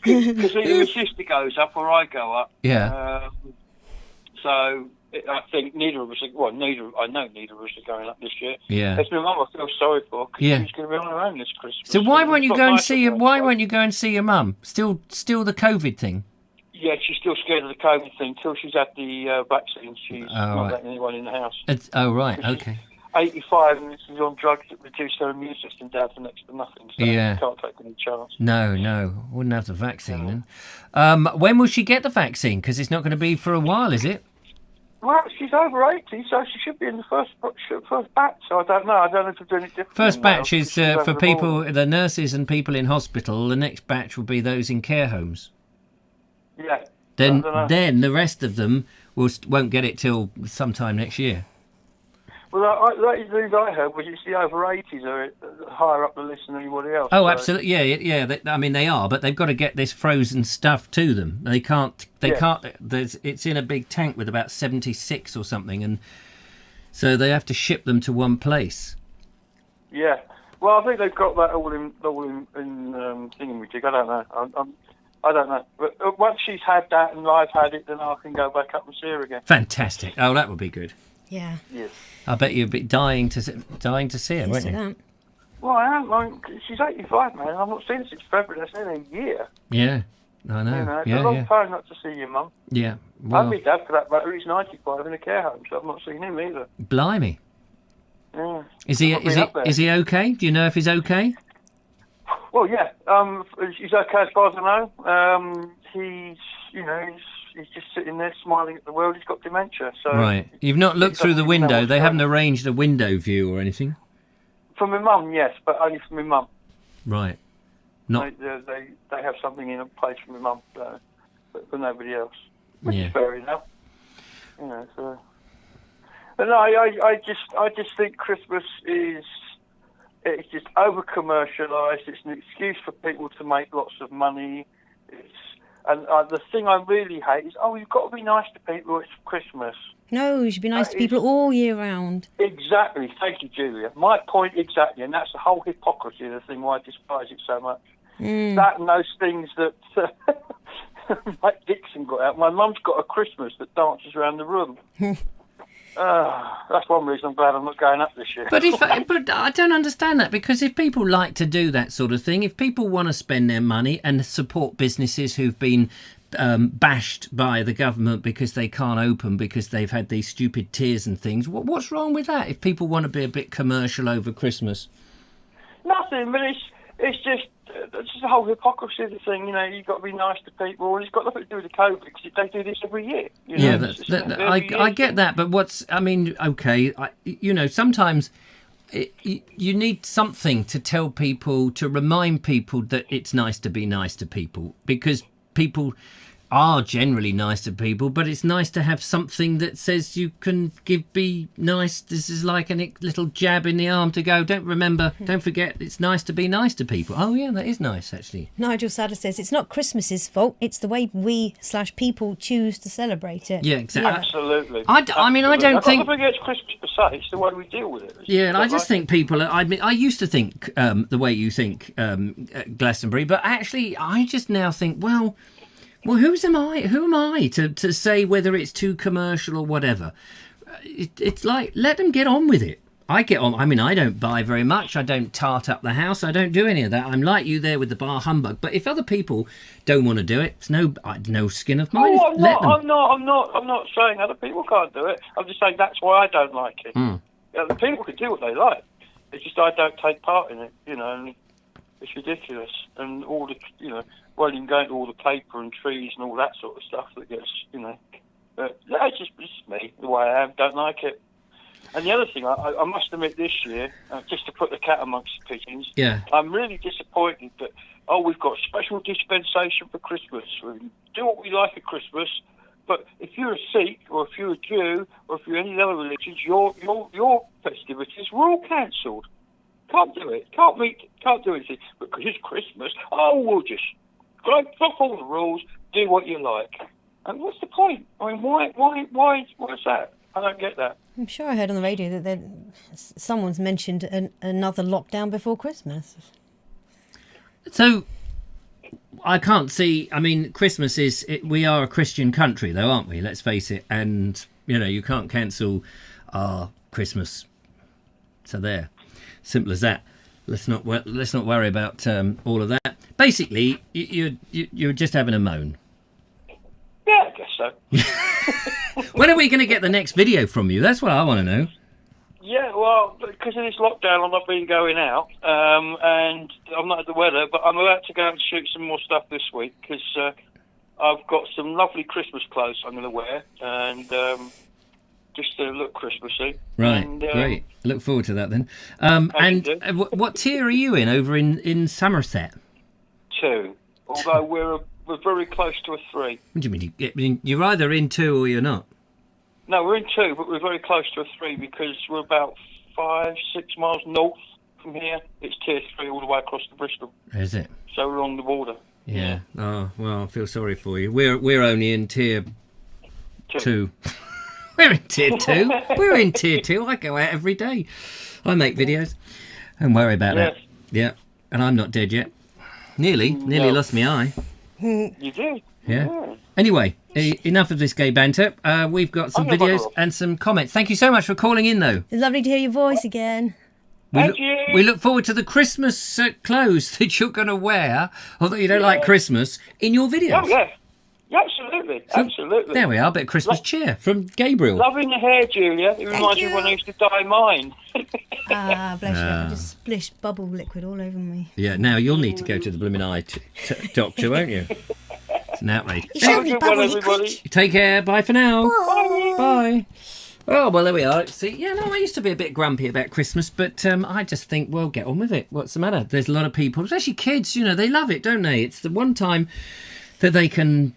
Because either my sister goes up or I go up. Yeah. So I think neither of us. I know neither of us are going up this year. Yeah. It's my mum I feel sorry for because Yeah. she's going to be on her own this Christmas. So why won't you It's go not and nice see of her. Why won't you go and see your mum? Still the COVID thing. Yeah, she's still scared of the COVID thing till she's had the vaccine. She's not right. letting anyone in the house. Right. Okay. 85 and she's on drugs that reduce her immune system down to next to nothing. So Yeah. you can't take any chance. No, wouldn't have the vaccine then. When will she get the vaccine? Because it's not going to be for a while, is it? Well, she's over 80, so she should be in the first batch. So I don't know. I don't know if they're doing it differently. First batch now, is she's over for the people, border. the nurses and people in hospital. The next batch will be those in care homes. Yeah. Then I don't know. the rest of them won't get it till sometime next year. Well, that is the news I heard, was it's the over 80s are higher up the list than anybody else. Oh, so. absolutely. Yeah. They are, but they've got to get this frozen stuff to them. They can't. It's in a big tank with about 76 or something, and so they have to ship them to one place. Yeah. Well, I think they've got that all in thingamajig. I don't know. I don't know. But once she's had that and I've had it, then I can go back up and see her again. Fantastic. Oh, that would be good. Yeah. Yes. I bet you'd be dying to see her, wouldn't you? That. Well, I am. She's 85, man. I've not seen her since February. That's nearly a year. Yeah, I know. You know, it's yeah, a long yeah. time not to see your mum. Yeah. And Well, my dad, for that matter, he's 95 in a care home, so I've not seen him either. blimey. Yeah. Is he I've not been up there. is he okay? Do you know if he's okay? Well, yeah. He's okay as far as I know. He's just sitting there smiling at the world. He's got dementia. So Right. You've not looked through the doesn't even know window. what's They haven't going on. arranged a window view or anything. For my mum, yes, but only for my mum. Right. Not. They have something in place for my mum, but for nobody else. Which Yeah. is fair enough. You know, so. But no, I just think Christmas it's just over commercialised. It's an excuse for people to make lots of money. And the thing I really hate is, you've got to be nice to people. It's Christmas. No, you should be nice to people all year round. Exactly. Thank you, Julia. My point exactly, and that's the whole hypocrisy of the thing. Why I despise it so much. That and those things that Mike Dixon got out. My mum's got a Christmas that dances around the room. That's one reason I'm glad I'm not going up this year. But but I don't understand that, because if people like to do that sort of thing, if people want to spend their money and support businesses who've been bashed by the government because they can't open because they've had these stupid tiers and things, what's wrong with that? If people want to be a bit commercial over Christmas, nothing. But it's just the whole hypocrisy of the thing. You know, you've got to be nice to people, and it's got nothing to do with the COVID because they do this every year. You know? Yeah, I get that, but sometimes you need something to tell people, to remind people that it's nice to be nice to people, because people are generally nice to people, but it's nice to have something that says you can be nice. This is like a little jab in the arm to go, don't forget, it's nice to be nice to people. Oh yeah, that is nice, actually. Nigel Sadler says it's not Christmas's fault, it's the way we/people choose to celebrate it. Yeah, exactly. Absolutely. I don't think... I don't think it's Christmas per se, it's the way we deal with it. Yeah, and I just think people... I used to think the way you think, Glastonbury, but actually I just now think, well, who am I to say whether it's too commercial or whatever? It's like, let them get on with it. I get on. I mean, I don't buy very much. I don't tart up the house. I don't do any of that. I'm like you there with the bar humbug. But if other people don't want to do it, it's no skin of mine. I'm not saying other people can't do it. I'm just saying that's why I don't like it. The people can do what they like. It's just I don't take part in it. You know, and it's ridiculous. And all the, well, you can go into all the paper and trees and all that sort of stuff that gets, But it's just me, the way I am. Don't like it. And the other thing, I must admit this year, just to put the cat amongst the pigeons, I'm really disappointed that, we've got special dispensation for Christmas. We do what we like at Christmas, but if you're a Sikh or if you're a Jew or if you're any other religions, your festivities were all cancelled. Can't do it. Can't do anything. Because it's Christmas, we'll just fuck all the rules, do what you like. And what's the point? I mean, what's that? I don't get that. I'm sure I heard on the radio that someone's mentioned another lockdown before Christmas. So, I can't see... I mean, Christmas is... we are a Christian country, though, aren't we? Let's face it. And, you can't cancel our Christmas. So there. Simple as that. Let's not worry about all of that. Basically, you're just having a moan. Yeah, I guess so. When are we going to get the next video from you? That's what I want to know. Yeah, well, because of this lockdown, I've not been going out, and I'm not at the weather, but I'm about to go and shoot some more stuff this week, because I've got some lovely Christmas clothes I'm going to wear, and just to look Christmassy. Right, and, great. I look forward to that then. What tier are you in over in Somerset? 2, although we're very close to a 3. What do you mean? You're either in 2 or you're not? No, we're in 2, but we're very close to a 3 because we're about 5-6 miles north from here. It's tier 3 all the way across to Bristol. Is it? So we're on the border. Yeah. Oh, well, I feel sorry for you. We're only in tier 2. We're in tier 2. We're in tier 2. I go out every day. I make videos. Don't worry about that. Yeah. And I'm not dead yet. Nearly lost my eye. You did? Yeah. Anyway, enough of this gay banter. We've got some videos and some comments. Thank you so much for calling in, though. It's lovely to hear your voice again. We look forward to the Christmas clothes that you're going to wear, although you don't like Christmas, in your videos. Oh, yeah. Yeah, absolutely. Absolutely. There we are, a bit of Christmas cheer from Gabriel. Loving the hair, Julia. It reminds me when I used to dye mine. Bless you. I just splished bubble liquid all over me. Yeah, now you'll need to go to the blooming eye doctor, won't you? It's an outrage. Have a good one, everybody. Take care. Bye for now. Bye. Bye. Oh, well, there we are. See, I used to be a bit grumpy about Christmas, but I just think, well, get on with it. What's the matter? There's a lot of people, especially kids, they love it, don't they? It's the one time that they can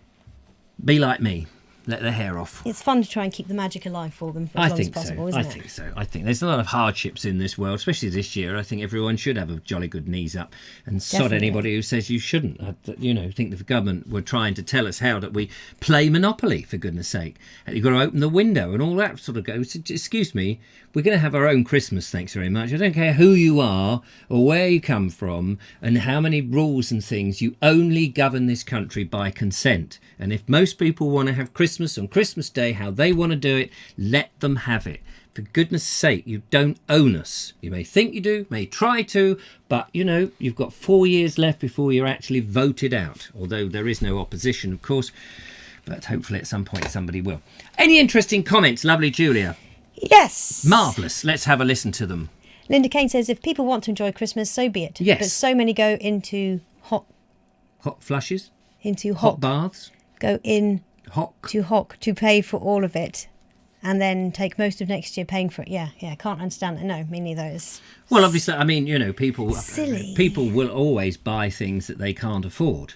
be like me. let their hair off. It's fun to try and keep the magic alive for them for as long as possible, isn't it? I think so. I think there's a lot of hardships in this world, especially this year. I think everyone should have a jolly good knees up and sod anybody who says you shouldn't. I think the government were trying to tell us how that we play Monopoly, for goodness sake. And you've got to open the window and all that sort of goes. Excuse me, we're going to have our own Christmas, thanks very much. I don't care who you are or where you come from and how many rules and things. You only govern this country by consent. And if most people want to have Christmas on Christmas Day, how they want to do it, let them have it. For goodness sake, you don't own us. You may think you do, may try to, but, you've got 4 years left before you're actually voted out. Although there is no opposition, of course, but hopefully at some point somebody will. Any interesting comments, lovely Julia? Yes. Marvellous. Let's have a listen to them. Linda Kane says, if people want to enjoy Christmas, so be it. Yes. But so many go into hot flushes? Into hot baths? Go in Hock. to pay for all of it and then take most of next year paying for it. Yeah, can't understand it. No, me neither. Well, obviously, I mean, people silly. People will always buy things that they can't afford.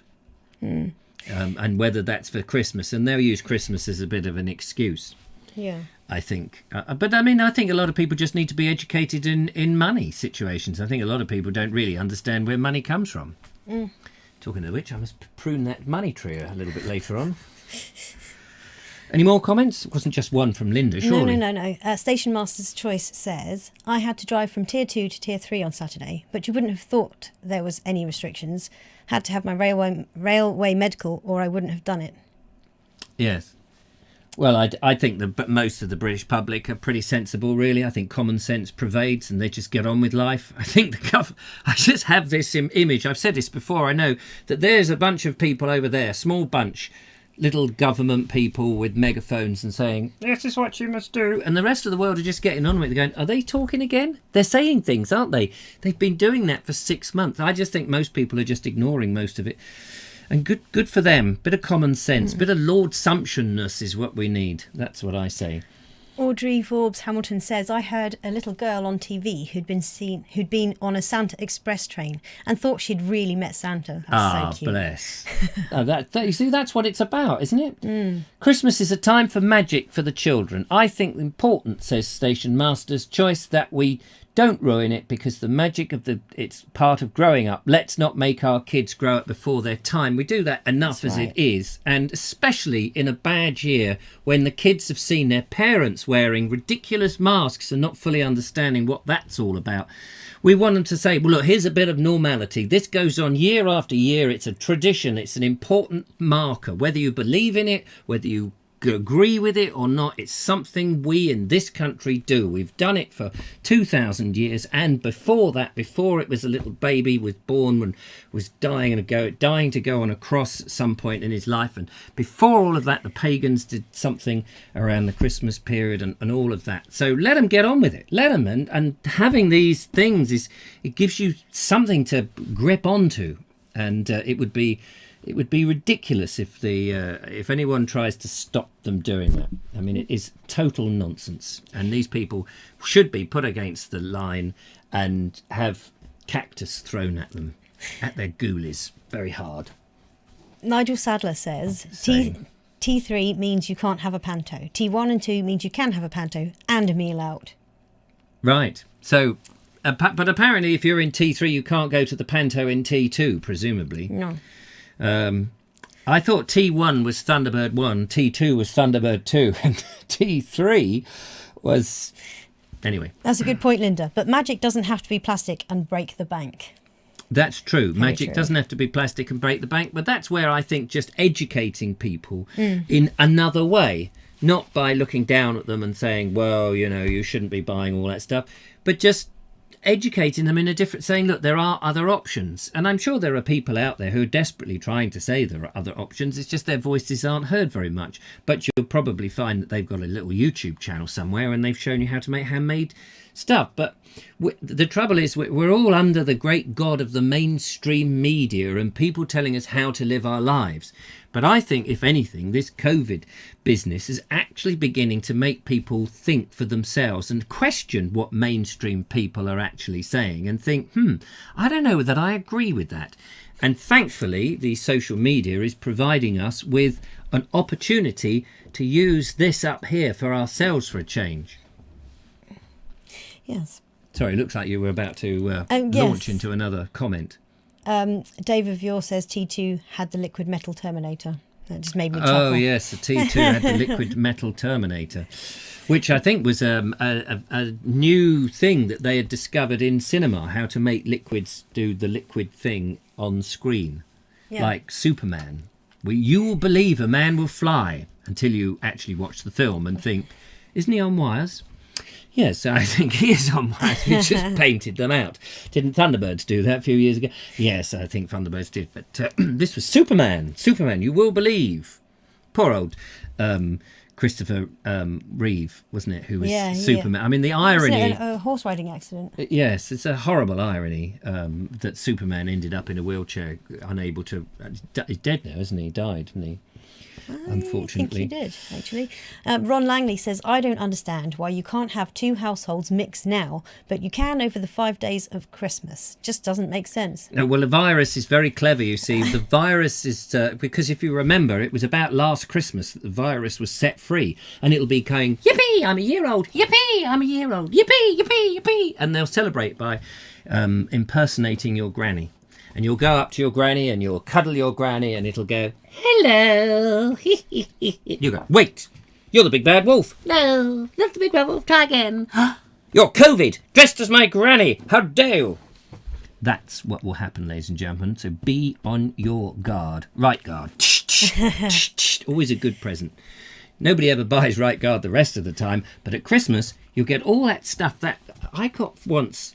And whether that's for Christmas, and they'll use Christmas as a bit of an excuse. Yeah. I think. But I mean, I think a lot of people just need to be educated in money situations. I think a lot of people don't really understand where money comes from. Talking of which, I must prune that money tree a little bit later on. Any more comments? It wasn't just one from Linda, surely. No. Station Master's Choice says, I had to drive from Tier 2 to Tier 3 on Saturday, but you wouldn't have thought there was any restrictions. Had to have my railway medical or I wouldn't have done it. Yes. Well, I think that most of the British public are pretty sensible, really. I think common sense pervades and they just get on with life. I think I just have this image. I've said this before. I know that there's a bunch of people over there, small bunch, little government people with megaphones and saying, this is what you must do. And the rest of the world are just getting on with it, going, are they talking again? They're saying things, aren't they? They've been doing that for 6 months. I just think most people are just ignoring most of it. And good for them. Bit of common sense, bit of Lord Sumptionness is what we need. That's what I say. Audrey Vobes Hamilton says, I heard a little girl on TV who'd been on a Santa Express train and thought she'd really met Santa. That's so cute. Bless. You see, that's what it's about, isn't it? Christmas is a time for magic for the children. I think important, says Station Master's Choice, that we don't ruin it because the magic of it's part of growing up. Let's not make our kids grow up before their time. We do that enough as it is, and especially in a bad year when the kids have seen their parents wearing ridiculous masks and not fully understanding what that's all about. We want them to say, well, look, here's a bit of normality. This goes on year after year. It's a tradition. It's an important marker. Whether you believe in it, whether you agree with it or not, it's something we in this country do. We've done it for 2,000 years, and before that, before it was a little baby was born and was dying to go on a cross at some point in his life, and before all of that the pagans did something around the Christmas period and all of that. So let them get on with it, let them, and having these things it gives you something to grip onto, and it would be ridiculous if anyone tries to stop them doing that. I mean, it is total nonsense. And these people should be put against the line and have cactus thrown at them, at their ghoulies, very hard. Nigel Sadler says, T3 means you can't have a panto. T1 and 2 means you can have a panto and a meal out. Right. So, but apparently if you're in T3, you can't go to the panto in T2, presumably. No. I thought T1 was Thunderbird 1, T2 was Thunderbird 2, and T3 was... Anyway. That's a good point, Linda. But magic doesn't have to be plastic and break the bank. That's true. Very Magic true. doesn't have to be plastic and break the bank, but that's where I think just educating people in another way, not by looking down at them and saying, well, you shouldn't be buying all that stuff, but just educating them in a different, saying, look, there are other options. And I'm sure there are people out there who are desperately trying to say there are other options. It's just their voices aren't heard very much. But you'll probably find that they've got a little YouTube channel somewhere and they've shown you how to make handmade stuff. But the trouble is we're all under the great god of the mainstream media and people telling us how to live our lives. But I think, if anything, this COVID business is actually beginning to make people think for themselves and question what mainstream people are actually saying and think, I don't know that I agree with that. And thankfully, the social media is providing us with an opportunity to use this up here for ourselves for a change. Yes. Sorry, it looks like you were about to yes. launch into another comment. David Vure says T2 had the liquid metal Terminator. That just made me chuckle. Oh, yes, the T2 had the liquid metal Terminator, which I think was a new thing that they had discovered in cinema, how to make liquids do the liquid thing on screen, like Superman. You will believe a man will fly until you actually watch the film and think, isn't he on wires? Yes, I think he is on wires. We just painted them out. Didn't Thunderbirds do that a few years ago? Yes, I think Thunderbirds did. But this was Superman. Superman, you will believe. Poor old Christopher Reeve, wasn't it, who was Superman? Yeah. I mean, the irony... Wasn't it a horse riding accident? Yes, it's a horrible irony that Superman ended up in a wheelchair, unable to... He's dead now, isn't he? He died, didn't he? Unfortunately. I think he did, actually. Ron Langley says, I don't understand why you can't have two households mixed now, but you can over the 5 days of Christmas. Just doesn't make sense. No, well, the virus is very clever, you see. The virus is, because if you remember, it was about last Christmas that the virus was set free, and it'll be going, yippee, I'm a year old, yippee, I'm a year old, yippee, yippee, yippee, and they'll celebrate by impersonating your granny. And you'll go up to your granny and you'll cuddle your granny and it'll go, hello. You go, wait, you're the big bad wolf. No, not the big bad wolf, try again. You're COVID, dressed as my granny. How dare you? That's what will happen, ladies and gentlemen. So be on your guard. Right guard. Always a good present. Nobody ever buys right guard the rest of the time. But at Christmas, you'll get all that stuff that I got once.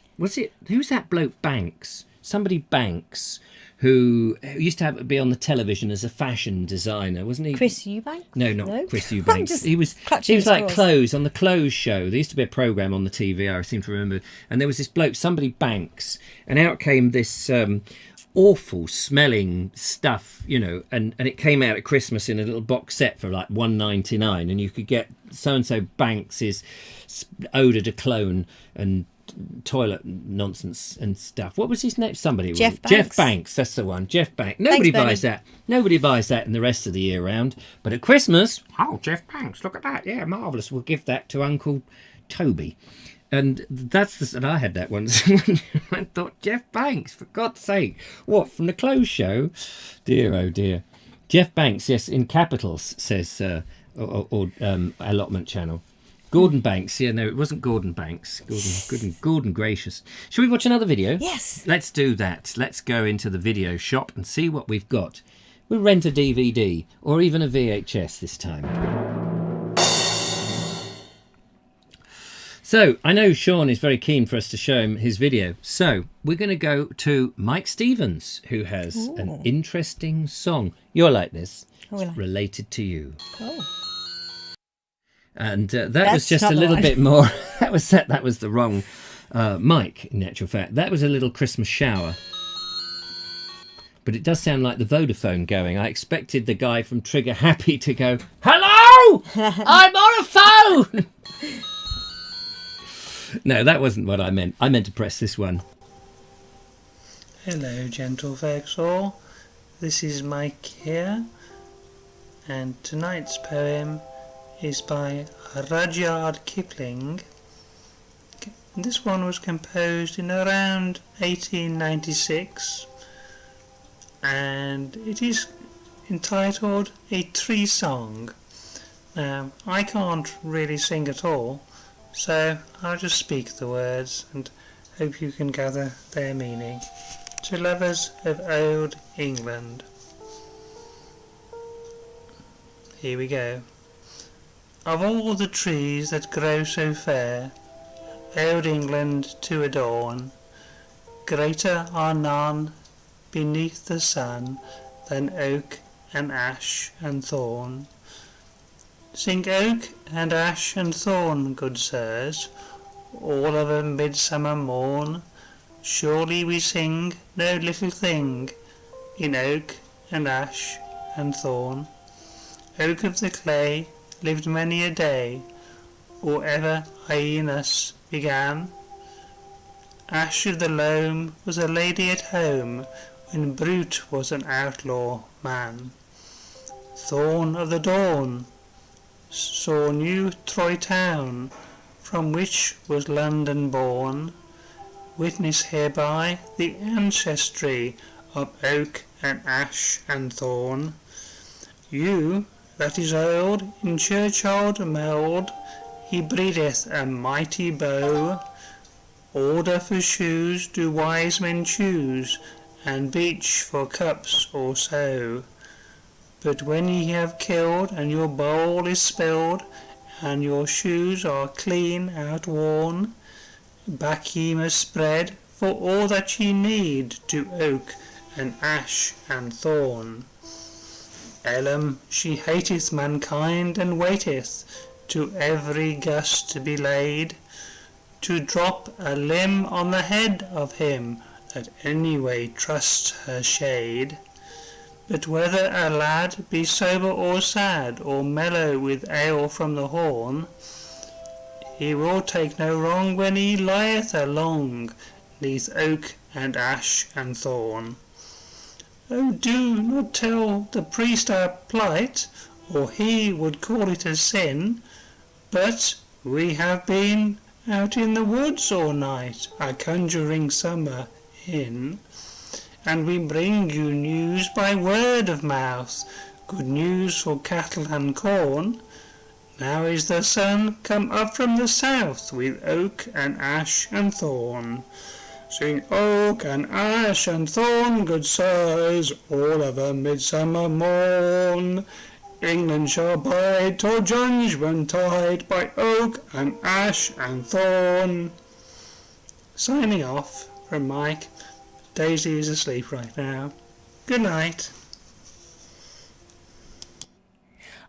Who's that bloke, Banks? Somebody Banks, who used to be on the television as a fashion designer, wasn't he? Chris Eubanks? No, Chris Eubanks. He was like Clothes, on the Clothes show. There used to be a programme on the TV, I seem to remember. And there was this bloke, somebody Banks, and out came this awful smelling stuff, and it came out at Christmas in a little box set for like $1.99, and you could get so-and-so Banks's odour de cologne and toilet nonsense and stuff. What was his name? Jeff Banks, that's the one. Jeff Banks. Nobody buys that in the rest of the year round, but at Christmas, Jeff Banks, look at that, yeah, marvellous, we'll give that to Uncle Toby. And and I had that once. I thought, Jeff Banks, for God's sake, what, from the Clothes show? Dear oh dear. Jeff Banks, yes, in capitals, says allotment channel. Gordon Banks. Yeah, no, it wasn't Gordon Banks. Gordon gracious. Shall we watch another video? Yes. Let's do that. Let's go into the video shop and see what we've got. We'll rent a DVD or even a VHS this time. So, I know Sean is very keen for us to show him his video. So, we're going to go to Mike Stevens, who has an interesting song. You're like this. Related to you. Oh. And that was just a little bit more. That was the wrong mic, in actual fact. That was a little Christmas shower. But it does sound like the Vodafone going. I expected the guy from Trigger Happy to go, hello! I'm on a phone! No, that wasn't what I meant. I meant to press this one. Hello, gentle folks all. This is Mike here. And tonight's poem is by Rudyard Kipling. This one was composed in around 1896 and it is entitled A Tree Song. I can't really sing at all, so I'll just speak the words and hope you can gather their meaning. To lovers of old England. Here we go. Of all the trees that grow so fair, old England to adorn, greater are none beneath the sun than oak and ash and thorn. Sing oak and ash and thorn, good sirs, all of a midsummer morn. Surely we sing no little thing in oak and ash and thorn. Oak of the clay lived many a day, or ever Aeneas began. Ash of the loam was a lady at home when Brute was an outlaw man. Thorn of the dawn saw new Troy town, from which was London born. Witness hereby the ancestry of oak and ash and thorn. Yew that is old in churchyard mould, he breedeth a mighty bow. Order for shoes do wise men choose, and beech for cups or so. But when ye have killed, and your bowl is spilled, and your shoes are clean outworn, back ye must spread for all that ye need to oak and ash and thorn. Elam she hateth mankind, and waiteth to every gust to be laid, to drop a limb on the head of him that anyway trusts her shade. But whether a lad be sober or sad, or mellow with ale from the horn, he will take no wrong when he lieth along neath oak and ash and thorn. Oh, do not tell the priest our plight, or he would call it a sin, but we have been out in the woods all night, a conjuring summer in, and we bring you news by word of mouth, good news for cattle and corn. Now is the sun come up from the south with oak and ash and thorn. Sing oak and ash and thorn, good sirs, all of a midsummer morn. England shall bide till judgment tide by oak and ash and thorn. Signing off from Mike. Daisy is asleep right now. Good night.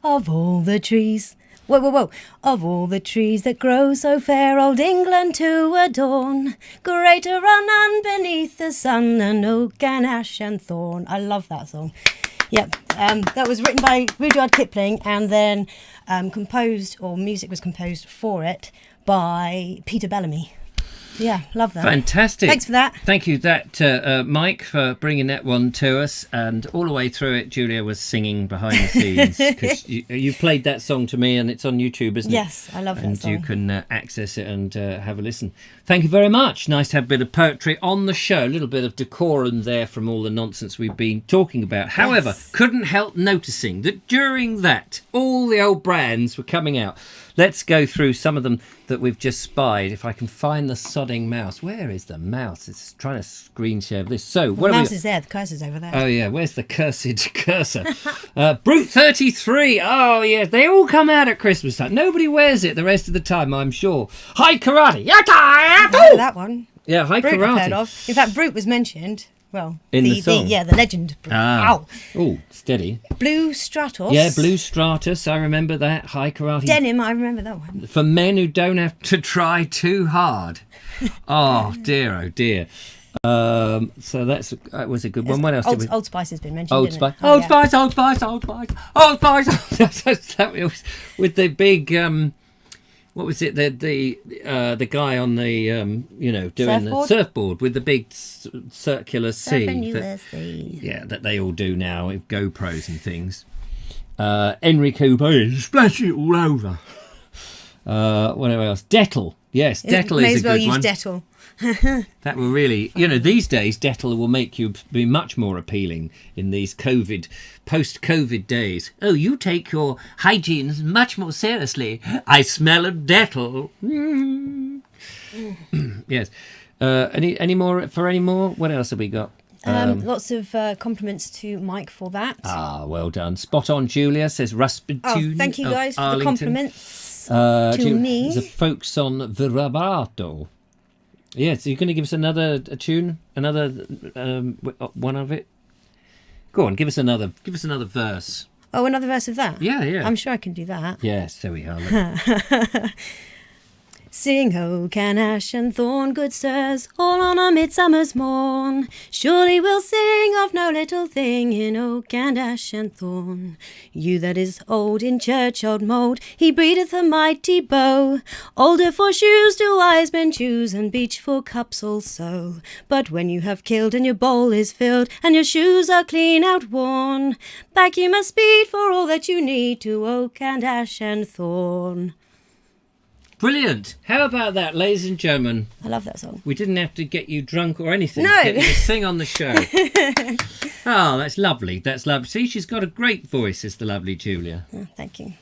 Of all the trees... Whoa. Of all the trees that grow so fair, old England to adorn, greater are none beneath the sun than oak and ash and thorn. I love that song. Yep, that was written by Rudyard Kipling, and then composed, or music was composed for it, by Peter Bellamy. Yeah, love that. Fantastic. Thanks for that. Thank you, Mike, for bringing that one to us. And all the way through it, Julia was singing behind the scenes, because you played that song to me, and it's on YouTube, isn't it? Yes, I love that song. And you can access it and have a listen. Thank you very much. Nice to have a bit of poetry on the show. A little bit of decorum there from all the nonsense we've been talking about. However, couldn't help noticing that during that, all the old brands were coming out. Let's go through some of them that we've just spied. If I can find the sodding mouse. Where is the mouse? It's trying to screen share this. So, the mouse is there. The cursor's over there. Oh, yeah. Where's the cursed cursor? Brute 33. Oh, yeah. They all come out at Christmas time. Nobody wears it the rest of the time, I'm sure. High Karate. I know that one. Yeah, High Brute Karate. I've heard of. In fact, Brute was mentioned. Well, in the song. the legend. Ow. Oh, steady. Blue Stratos. Yeah, Blue Stratus. I remember that. High Karate. Denim. I remember that one. For men who don't have to try too hard. Oh dear. So that was a good one. What else? Old Spice has been mentioned. Old Spice. Oh, Old Spice. Old Spice. That was with the big. What was it? The guy on the doing surfboard? The surfboard with the big circular C. That, that they all do now with GoPros and things. Enrico splash it all over. What else? Dettol. Yes, Dettol may is as well a good use one. Dettol. That will really, these days Dettol will make you be much more appealing in these post-COVID days. Oh, you take your hygiene much more seriously. I smell of Dettol. Yes. Any more? What else have we got? Lots of compliments to Mike for that. Ah, well done. Spot on, Julia, says Rasputin. Oh, thank you guys for the compliments to me. The folks on Virabato. Yeah, so you're going to give us a tune, another one of it. Go on, give us another verse. Oh, another verse of that? Yeah. I'm sure I can do that. Yes, there we are. Sing oak and ash and thorn, good sirs, all on a midsummer's morn. Surely we'll sing of no little thing in oak and ash and thorn. You that is old in churchyard mould, he breedeth a mighty bow. Older for shoes do wise men choose, and beech for cups also. But when you have killed and your bowl is filled, and your shoes are clean outworn, back you must speed for all that you need to oak and ash and thorn. Brilliant. How about that, ladies and gentlemen? I love that song. We didn't have to get you drunk or anything. No. To get you to sing on the show. Oh, that's lovely. That's lovely. See, she's got a great voice, is the lovely Julia. Oh, thank you.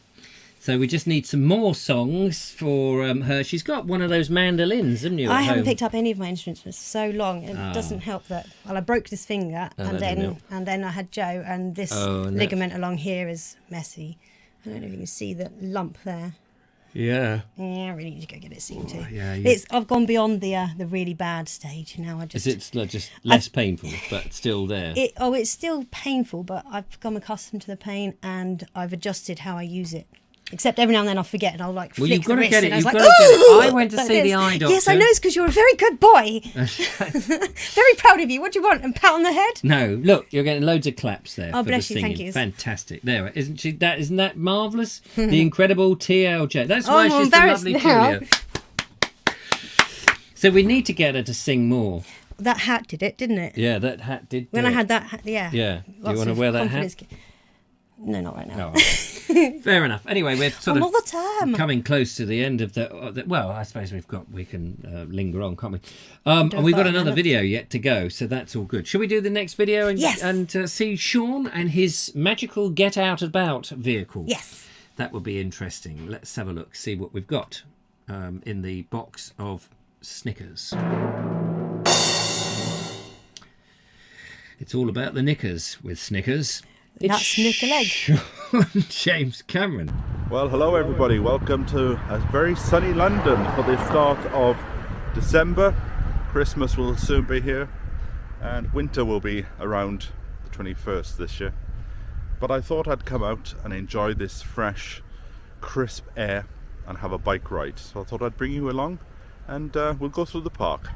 So we just need some more songs for her. She's got one of those mandolins, haven't you? I haven't picked up any of my instruments for so long. It doesn't help that. Well, I broke this finger, and then I had Joe, and this ligament along here is messy. I don't know if you can see the lump there. Yeah. Yeah, I really need to go get it seen too. Yeah, I've gone beyond the really bad stage now. Is it just less painful, but still there? It's still painful, but I've become accustomed to the pain, and I've adjusted how I use it. Except every now and then I'll forget, and I'll flick you've got the to wrist, get it. and I was You've like, got to get it. "Ooh!" I went to see the eye doctor. Yes, I know, it's because you're a very good boy. Very proud of you. What do you want? A pat on the head? No, look, you're getting loads of claps there. Oh, for bless the you, singing. thank you. Fantastic. There, isn't that marvellous? The incredible TLJ. That's why I'm she's the embarrassed lovely now. Julia. So we need to get her to sing more. That hat did it, didn't it? Yeah, that hat did. When I had that hat, yeah. Yeah. Do you want to wear that hat? No, not right now. Oh, fair enough. Anyway, we're sort all of the time. coming close to the end of the. Well, I suppose we can linger on, can't we? And we've got another video yet to go, so that's all good. Shall we do the next video and see Sean and his magical get out about vehicle? Yes. That would be interesting. Let's have a look, see what we've got in the box of Snickers. It's all about the knickers with Snickers. That's Snicker leg. James Cameron. Well, hello everybody. Welcome to a very sunny London for the start of December. Christmas will soon be here, and winter will be around the 21st this year. But I thought I'd come out and enjoy this fresh, crisp air and have a bike ride. So I thought I'd bring you along, and we'll go through the park.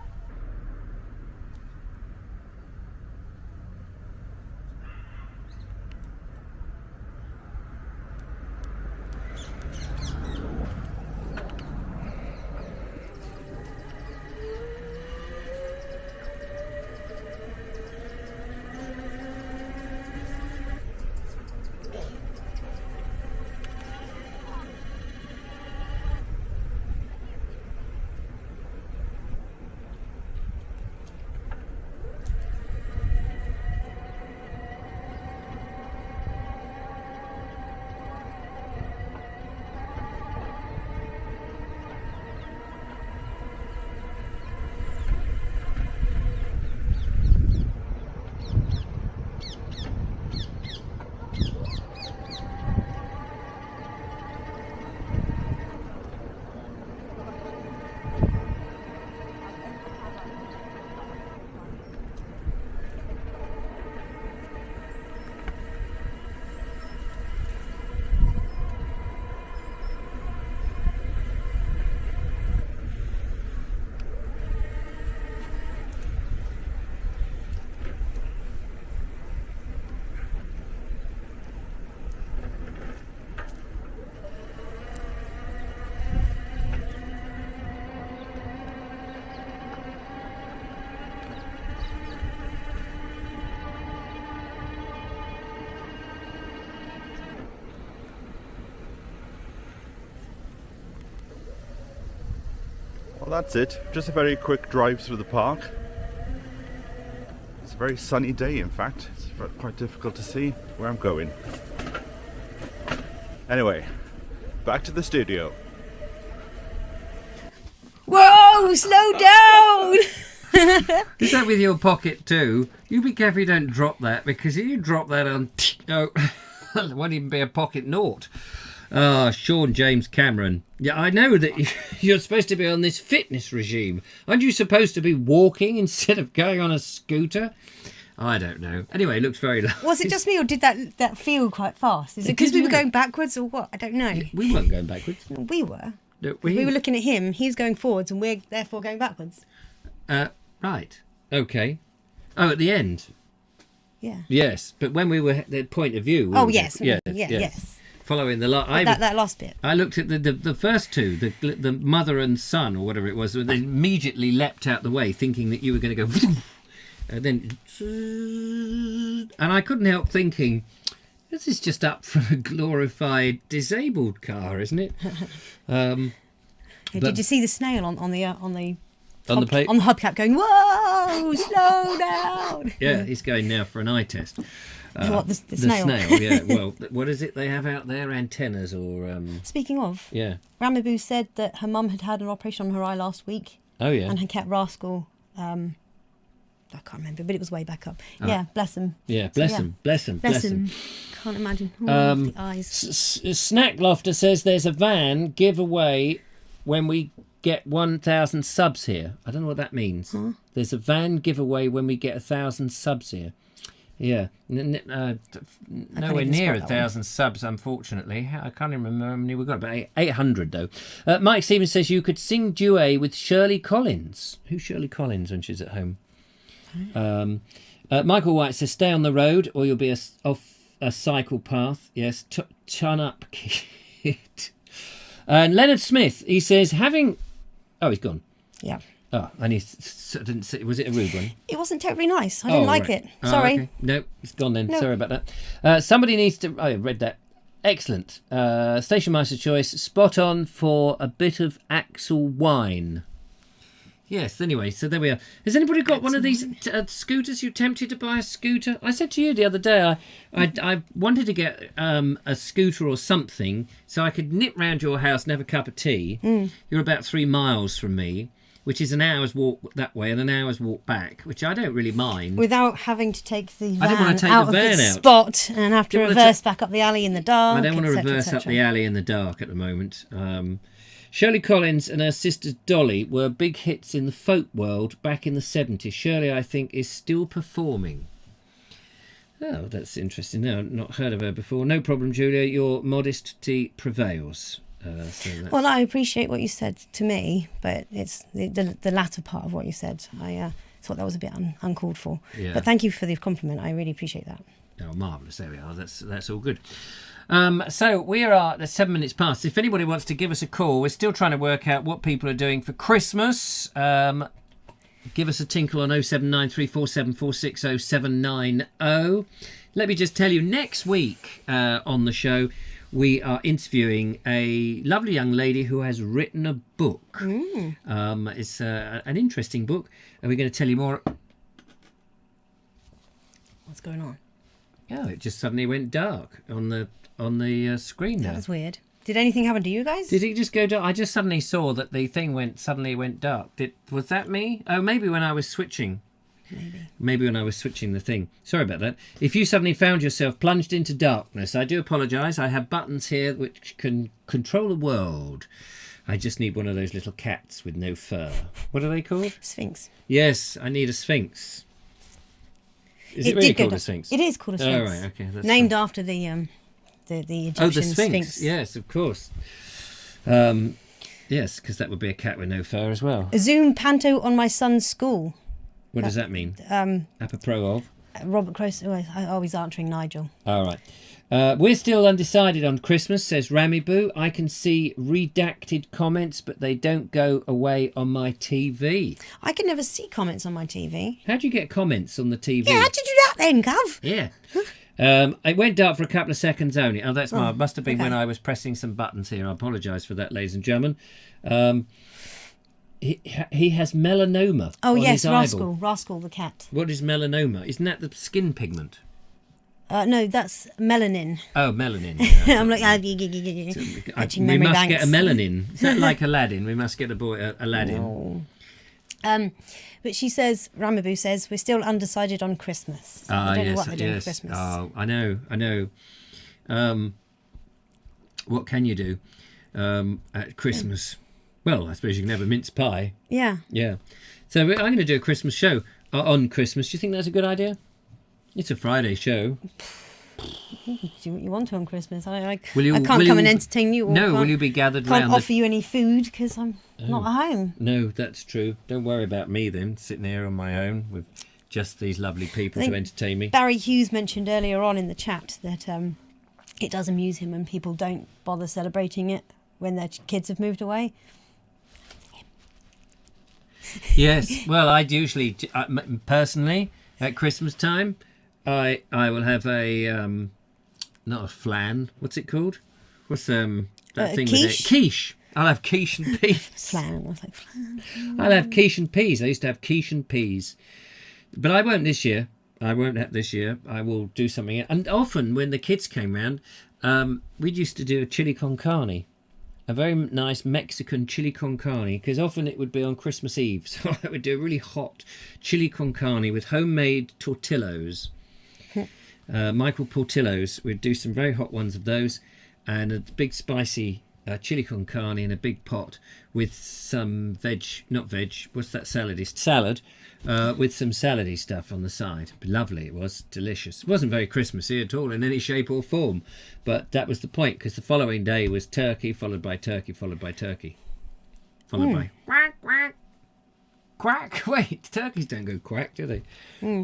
Well, that's it. Just a very quick drive through the park. It's a very sunny day, in fact. It's quite difficult to see where I'm going. Anyway, back to the studio. Whoa, slow down! Is that with your pocket too? You be careful you don't drop that, because if you drop that on... Oh, it won't even be a pocket naught. Ah, Sean James Cameron. Yeah, I know that you're supposed to be on this fitness regime. Aren't you supposed to be walking instead of going on a scooter? I don't know. Anyway, it looks very nice. Was it just me, or did that feel quite fast? Is it because we were going backwards or what? I don't know. We weren't going backwards. We were. We were looking at him. He's going forwards, and we're therefore going backwards. Right. Okay. Oh, at the end. Yeah. Yes, but when we were at the point of view. Yes. Yes. Following the that last bit. I looked at the first two, the mother and son or whatever it was. They immediately leapt out the way, thinking that you were going to go, and then, and I couldn't help thinking, this is just up from a glorified disabled car, isn't it? Did you see the snail on the hubcap going, whoa, slow down? Yeah, he's going now for an eye test. What, the snail? Yeah. Well, what is it they have out there? Antennas or... Speaking of, yeah. Ramaboo said that her mum had an operation on her eye last week. Oh, yeah. And had kept Rascal... I can't remember, but it was way back up. Yeah, bless him. Yeah, bless him. Can't imagine. The eyes. Snack Lofter says there's a van giveaway when we get 1,000 subs here. I don't know what that means. Huh? There's a van giveaway when we get 1,000 subs here. Yeah, nowhere near 1,000 subs, unfortunately. I can't even remember how many we've got, about 800 though. Mike Stevens says you could sing duet with Shirley Collins. Who's Shirley Collins when she's at home? Michael White says stay on the road or you'll be off a cycle path. Yes, turn up, kid. And Leonard Smith, he says having... Oh, he's gone. Yeah. Oh, and he didn't say... Was it a rude one? It wasn't terribly nice. I didn't like it. Sorry. Okay. No, it's gone then. No. Sorry about that. Somebody needs to... Oh, I read that. Excellent. Station Master choice. Spot on for a bit of Axel wine. Yes, anyway, so there we are. Has anybody got one of these scooters? You tempted to buy a scooter? I said to you the other day, I wanted to get a scooter or something so I could nip round your house and have a cup of tea. You're about 3 miles from me, which is an hour's walk that way and an hour's walk back, which I don't really mind. Without having to take the van, I don't want to take out the van of its out. Spot and have to reverse back up the alley in the dark. I don't want to reverse up the alley in the dark at the moment. Shirley Collins and her sister Dolly were big hits in the folk world back in the 70s. Shirley, I think, is still performing. Oh, that's interesting. No, I've not heard of her before. No problem, Julia. Your modesty prevails. Well, I appreciate what you said to me, but it's the latter part of what you said. I thought that was a bit uncalled for. Yeah. But thank you for the compliment. I really appreciate that. Oh, marvellous. There we are. That's all good. So we are at 7 minutes past. If anybody wants to give us a call, we're still trying to work out what people are doing for Christmas. Give us a tinkle on 07934746070. Let me just tell you, next week on the show, we are interviewing a lovely young lady who has written a book. It's an interesting book, and we're going to tell you more. What's going on? Oh, it just suddenly went dark on the screen there. That was weird. Did anything happen to you guys? Did it just go dark? I just suddenly saw that the thing suddenly went dark. Was that me? Oh, maybe when I was switching. Maybe when I was switching the thing. Sorry about that. If you suddenly found yourself plunged into darkness, I do apologise. I have buttons here which can control the world. I just need one of those little cats with no fur. What are they called? Sphinx. Yes, I need a Sphinx. Is it really called a Sphinx? It is called a Sphinx. Oh, right, okay. Named after the Egyptian the Sphinx. Yes, of course. Yes, because that would be a cat with no fur as well. A Zoom panto on my son's school. What does that mean? Apropos of? Robert Crowe. Oh, he's answering Nigel. All right. We're still undecided on Christmas, says Ramiboo. I can see redacted comments, but they don't go away on my TV. I can never see comments on my TV. How do you get comments on the TV? Yeah, how'd you do that then, Gov? Yeah. It went dark for a couple of seconds only. Oh, that's must have been when I was pressing some buttons here. I apologise for that, ladies and gentlemen. He has melanoma. Oh, on yes, his eyeball. Rascal the cat. What is melanoma? Isn't that the skin pigment? No, that's melanin. Oh, melanin. Yeah. I'm like, we must get a melanin. Is that like Aladdin? We must get a boy Aladdin. No. But she says, Ramaboo says, we're still undecided on Christmas. So I don't know what they're doing for Christmas. Oh, I know. What can you do at Christmas? Well, I suppose you can have a mince pie. Yeah. Yeah. So I'm going to do a Christmas show on Christmas. Do you think that's a good idea? It's a Friday show. You can do what you want to on Christmas. I can't will come you- and entertain you. Or No, can't, will you be gathered can't round? offer you any food because I'm not at home. No, that's true. Don't worry about me then, sitting here on my own with just these lovely people I to think entertain me. Barry Hughes mentioned earlier on in the chat that it does amuse him when people don't bother celebrating it when their kids have moved away. Yes, well, I'd usually, personally, at Christmas time, I will have a, not a flan, what's it called? What's that thing with it? Quiche? Quiche. I'll have quiche and peas. Flan. I was like, flan. I'll have quiche and peas. I used to have quiche and peas. But I won't this year. I won't have this year. I will do something. And often when the kids came round, we used to do a chili con carne. A very nice Mexican chili con carne, because often it would be on Christmas Eve. So I would do a really hot chili con carne with homemade tortillos. Michael Portillo's. We'd do some very hot ones of those, and a big spicy chili con carne in a big pot with some what's that salad with some salady stuff on the side. Lovely, it was delicious. It wasn't very Christmassy at all in any shape or form, but that was the point, because the following day was turkey, followed by turkey, followed by turkey, followed by quack, quack, quack. Wait, turkeys don't go quack, do they?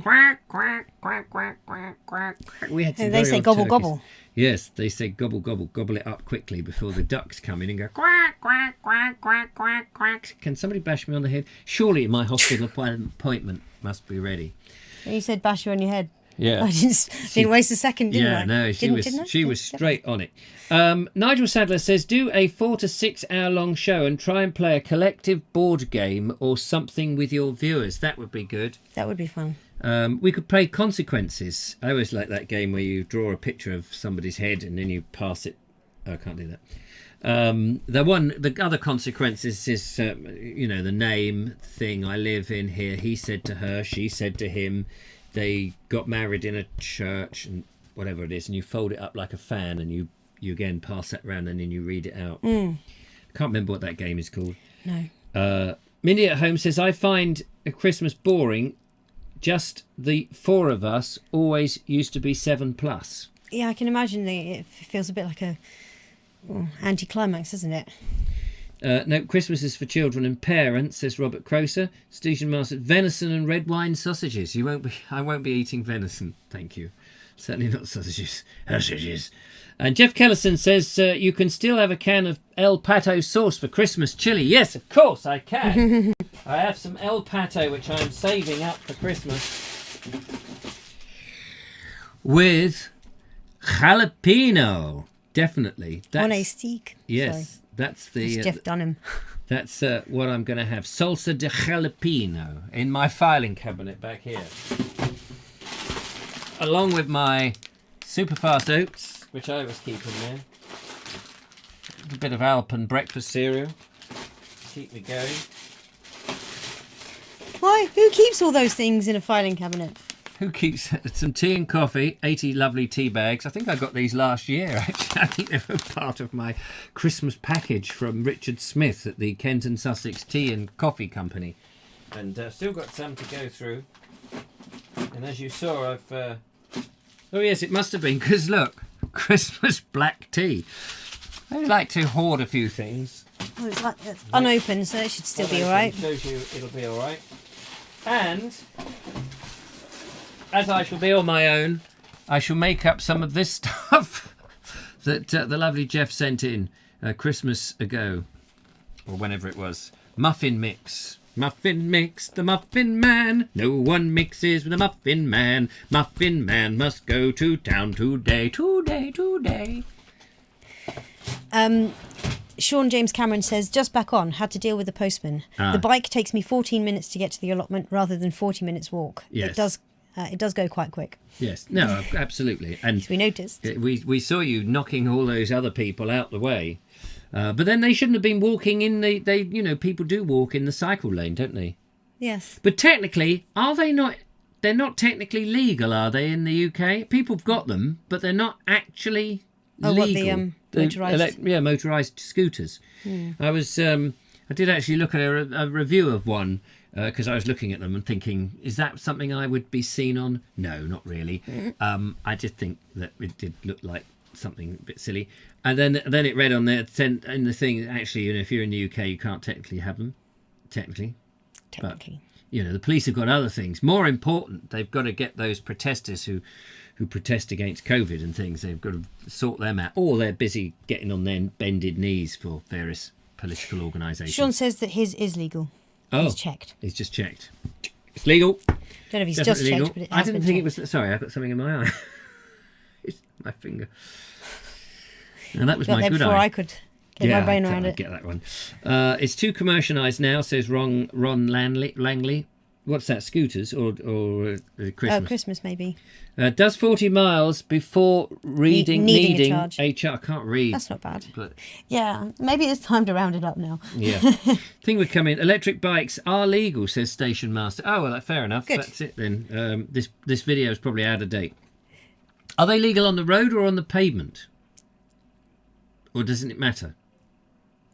Quack, quack, quack, quack, quack, quack. We had some They very say odd gobble turkeys. gobble. Yes, they say gobble gobble, gobble it up quickly before the ducks come in and go quack, quack, quack, quack, quack, quack. Can somebody bash me on the head? Surely my hospital appointment must be ready. You said bash you on your head. Yeah. I didn't waste a second, did I? Yeah, no, she Didn't I? was straight on it. Nigel Sadler says, do a 4 to 6 hour long show and try and play a collective board game or something with your viewers. That would be good. That would be fun. We could play Consequences. I always like that game where you draw a picture of somebody's head and then you pass it. Oh, I can't do that. The other Consequences is, the name thing. I live in here. He said to her, she said to him. They got married in a church and whatever it is, and you fold it up like a fan and you again pass that round and then you read it out. I can't remember what that game is called. No. Mindy at home says, I find a Christmas boring. Just the 4 of us always used to be 7+. Yeah, I can imagine it feels a bit like a anticlimax, doesn't it? No, Christmas is for children and parents, says Robert Croser. Station Master, venison and red wine sausages. I won't be eating venison, thank you. Certainly not sausages. Sausages. And Jeff Kellison says, you can still have a can of El Pato sauce for Christmas chili. Yes, of course I can. I have some El Pato, which I'm saving up for Christmas. With jalapeno. Definitely. On a steak. Yes. Sorry. That's the It's Jeff Dunham. That's what I'm going to have. Salsa de jalapeno in my filing cabinet back here. Along with my super fast oats, which I always keep in there. A bit of Alpen breakfast cereal. Keep me going. Why? Who keeps all those things in a filing cabinet? Who keeps some tea and coffee, 80 lovely tea bags. I think I got these last year, actually. I think they were part of my Christmas package from Richard Smith at the Kent and Sussex Tea and Coffee Company. And still got some to go through. And as you saw, I've... Oh, yes, it must have been, because look, Christmas black tea. I like to hoard a few things. Oh, it's unopened, so it should still be all right. Shows you it'll be all right. And... as I shall be on my own, I shall make up some of this stuff that the lovely Jeff sent in Christmas ago, or whenever it was. Muffin mix. Muffin mix, the Muffin Man. No one mixes with the Muffin Man. Muffin Man must go to town today, today. Sean James Cameron says, just back on, had to deal with the postman. The bike takes me 14 minutes to get to the allotment rather than 40 minutes walk. Yes. It does go quite quick. Yes, no, absolutely. And we noticed. We saw you knocking all those other people out the way. But then they shouldn't have been walking in people do walk in the cycle lane, don't they? Yes. But technically, are they not? They're not technically legal, are they, in the UK? People have got them, but they're not actually legal. Motorised? Motorised scooters. I did actually look at a review of one, because I was looking at them and thinking, is that something I would be seen on? No, not really. I just think that it did look like something a bit silly. And then it read on there, in the thing, actually, you know, if you're in the UK, you can't technically have them. Technically. But, you know, the police have got other things. More important, they've got to get those protesters who protest against COVID and things. They've got to sort them out. Or they're busy getting on their bended knees for various political organisations. Sean says that his is legal. Oh, he's checked. He's just checked. It's legal. Don't know if he's Definitely just legal. checked, but it I has didn't been think checked. it was... Sorry, I got something in my eye. It's my finger. And that was my good before eye. I could get my brain around I it. get that one. It's too commercialised now, says Ron Langley. What's that, scooters or Christmas? Christmas, maybe. Does 40 miles before needing a charge. a charge. I can't read. That's not bad. But Yeah, maybe it's time to round it up now. yeah. Thing would come in. Electric bikes are legal, says Station Master. Oh, well, fair enough. Good. That's it then. This video is probably out of date. Are they legal on the road or on the pavement? Or doesn't it matter?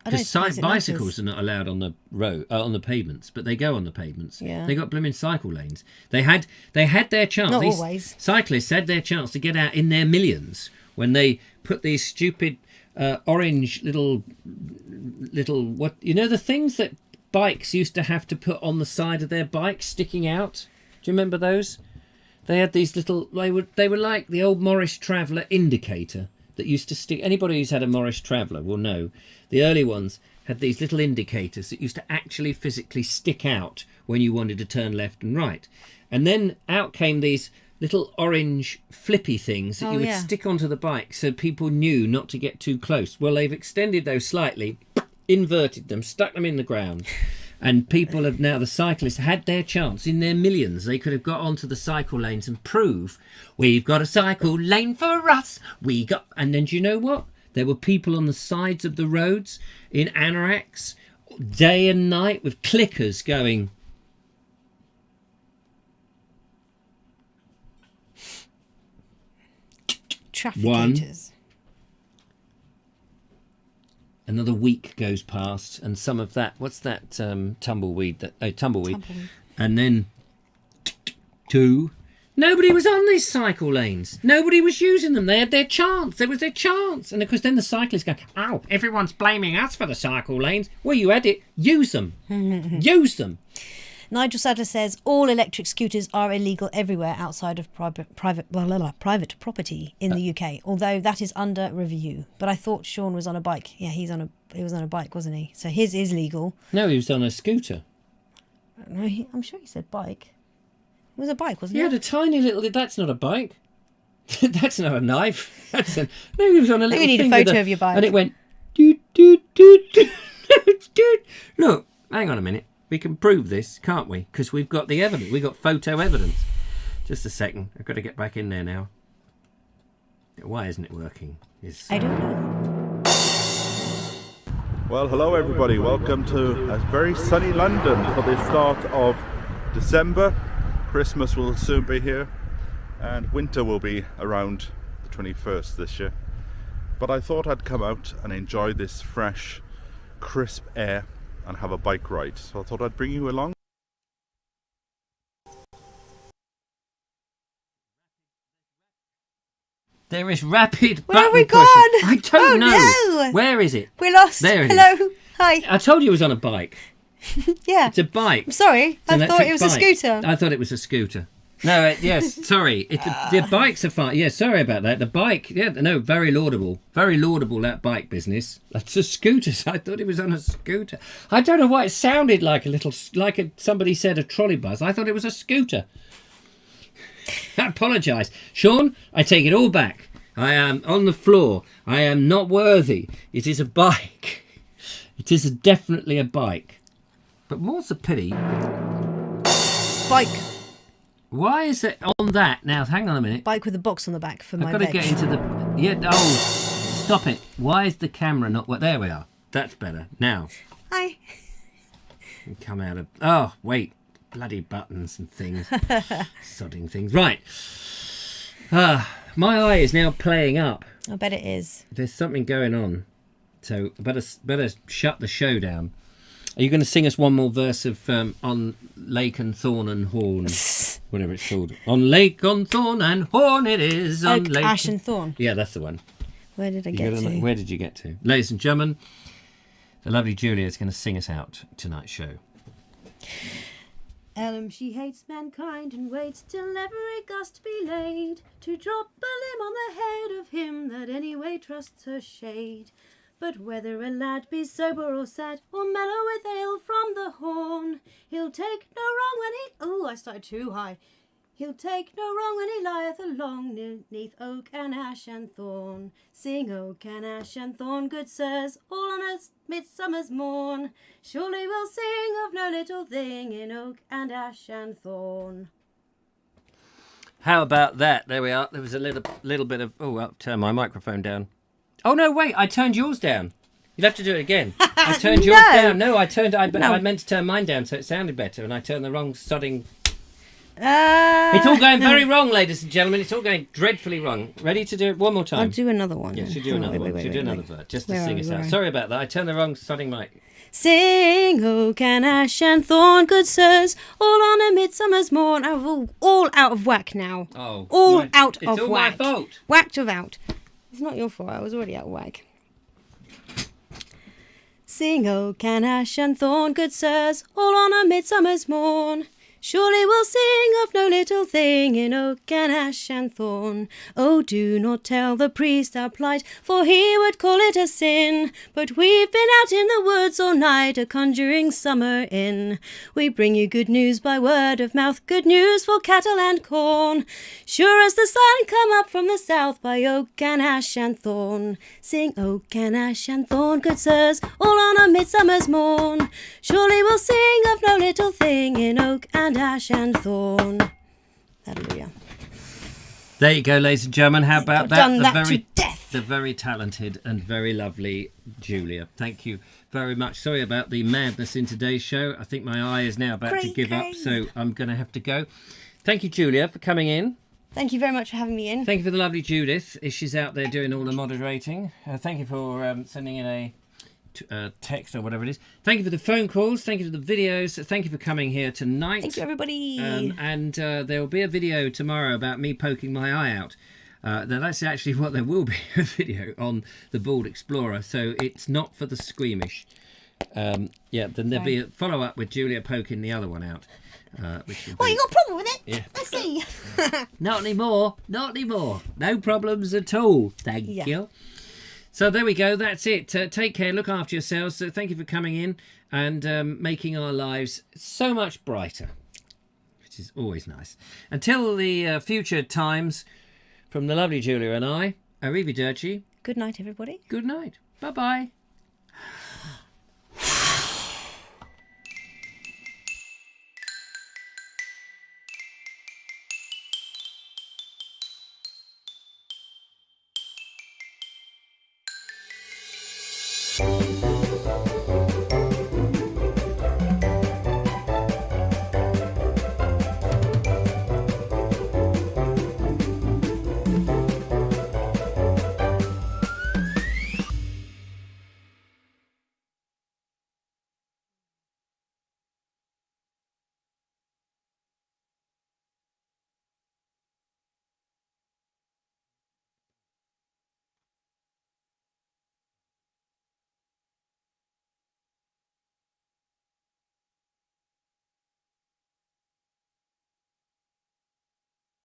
I don't Because suppose it bicycles matters. are not allowed on the road, on the pavements, but they go on the pavements. Yeah. They got blooming cycle lanes. They had their chance. Not These always. cyclists had their chance to get out in their millions when they put these stupid orange little what, you know, the things that bikes used to have to put on the side of their bikes sticking out. Do you remember those? They had these little. They were like the old Morris Traveller indicator that used to stick. Anybody who's had a Morris Traveller will know. The early ones had these little indicators that used to actually physically stick out when you wanted to turn left and right. And then out came these little orange flippy things that you would stick onto the bike so people knew not to get too close. Well, they've extended those slightly, inverted them, stuck them in the ground. And people have now, the cyclists had their chance in their millions. They could have got onto the cycle lanes and prove, we've got a cycle lane for us. And then do you know what? There were people on the sides of the roads in anoraks, day and night, with clickers going. Trafficators. Another week goes past, and some of that. What's that? Tumbleweed. Tumbleweed. And then 2. Nobody was on these cycle lanes. Nobody was using them. They had their chance. There was their chance. And of course, then the cyclists go, "Oh, everyone's blaming us for the cycle lanes." Well, you had it. Use them. Use them. Nigel Sadler says all electric scooters are illegal everywhere outside of private property in the UK, although that is under review. But I thought Sean was on a bike. Yeah, he was on a bike, wasn't he? So his is legal. No, he was on a scooter. No, I'm sure he said bike. It was a bike, wasn't He it? had a tiny little. That's not a bike. That's not a knife. No, he was on a little. We need a thing photo with of your bike. And it went. Doot, doot, doot, doot, doot. Look, hang on a minute. We can prove this, can't we? Because we've got the evidence. We've got photo evidence. Just a second. I've got to get back in there now. Why isn't it working? I don't know. Well, hello everybody. Welcome to a very sunny London for the start of December. Christmas will soon be here, and winter will be around the 21st this year. But I thought I'd come out and enjoy this fresh, crisp air and have a bike ride. So I thought I'd bring you along. There is rapid Where have button we pushing. gone? I don't know. No. Where is it? We're lost. There it is. Hello. Hi. I told you it was on a bike. Yeah. It's a bike. I'm sorry. It's an I thought electric it was a bike. scooter. I thought it was a scooter. No, yes, sorry. The bikes are fine. Yeah, sorry about that. The bike, yeah, no, very laudable. Very laudable, that bike business. That's a scooter. I thought it was on a scooter. I don't know why it sounded like somebody said a trolley bus. I thought it was a scooter. I apologise. Sean, I take it all back. I am on the floor. I am not worthy. It is a bike. It is definitely a bike. But more's the pity. Bike. Why is it on that? Now, hang on a minute. Bike with a box on the back for my I've got to veg. get into the... Yeah, oh, stop it. Why is the camera not... Well, there we are. That's better. Now, Hi. come out of... Oh, wait. Bloody buttons and things. Sodding things. Right. My eye is now playing up. I bet it is. There's something going on. So, I better shut the show down. Are you going to sing us one more verse of On Lake and Thorn and Horn, whatever it's called? On Lake, on Thorn and Horn it is. On Oak, Lake Ash and Thorn. Yeah, that's the one. Where did I get to? Where did you get to? Ladies and gentlemen, the lovely Julia is going to sing us out tonight's show. Ellen, she hates mankind and waits till every gust be laid to drop a limb on the head of him that anyway trusts her shade. But whether a lad be sober or sad or mellow with ale from the horn, he'll take no wrong when he... Oh, I started too high. He'll take no wrong when he lieth along neath oak and ash and thorn. Sing oak and ash and thorn, good sirs, all on a midsummer's morn. Surely we'll sing of no little thing in oak and ash and thorn. How about that? There we are. There was a little bit of... Oh, I'll turn my microphone down. Oh, no, wait. I turned yours down. You'll have to do it again. I turned yours down. No, I meant to turn mine down so it sounded better, and I turned the wrong sodding... It's all going very wrong, ladies and gentlemen. It's all going dreadfully wrong. Ready to do it one more time? I'll do another one. Yeah, should do another one. Should do another verse, just to sing us out. Sorry about that. I turned the wrong sodding mic. Sing oak and ash and thorn, good sirs, all on a midsummer's morn. I'm all out of whack now. Oh, all out of it's all whack. my fault. Whacked without. It's not your fault. I was already out of whack. Sing oak and ash and thorn, good sirs, all on a midsummer's morn. Surely we'll sing of no little thing in oak and ash and thorn. Oh, do not tell the priest our plight, for he would call it a sin. But we've been out in the woods all night, a conjuring summer in. We bring you good news by word of mouth, good news for cattle and corn. Sure as the sun come up from the south by oak and ash and thorn. Sing oak and ash and thorn, good sirs, all on a midsummer's morn. Surely we'll sing of no little thing in oak and ash and thorn. Hallelujah. There you go, ladies and gentlemen. How about that? Done that to death. The very talented and very lovely Julia. Thank you very much. Sorry about the madness in today's show. I think my eye is now about to give up, so I'm going to have to go. Thank you, Julia, for coming in. Thank you very much for having me in. Thank you for the lovely Judith. She's out there doing all the moderating. Thank you for sending in a text or whatever it is. Thank you for the phone calls. Thank you for the videos. Thank you for coming here tonight. Thank you, everybody. And there will be a video tomorrow about me poking my eye out. That's actually what there will be, a video on the Bald Explorer. So it's not for the squeamish. Then there'll be a follow-up with Julia poking the other one out. You got a problem with it? Yeah. Let's see. Not anymore. Not anymore. No problems at all. Thank you. So there we go. That's it. Take care. Look after yourselves. So thank you for coming in and making our lives so much brighter, which is always nice. Until the future times, from the lovely Julia and I, arrivederci. Good night, everybody. Good night. Bye-bye.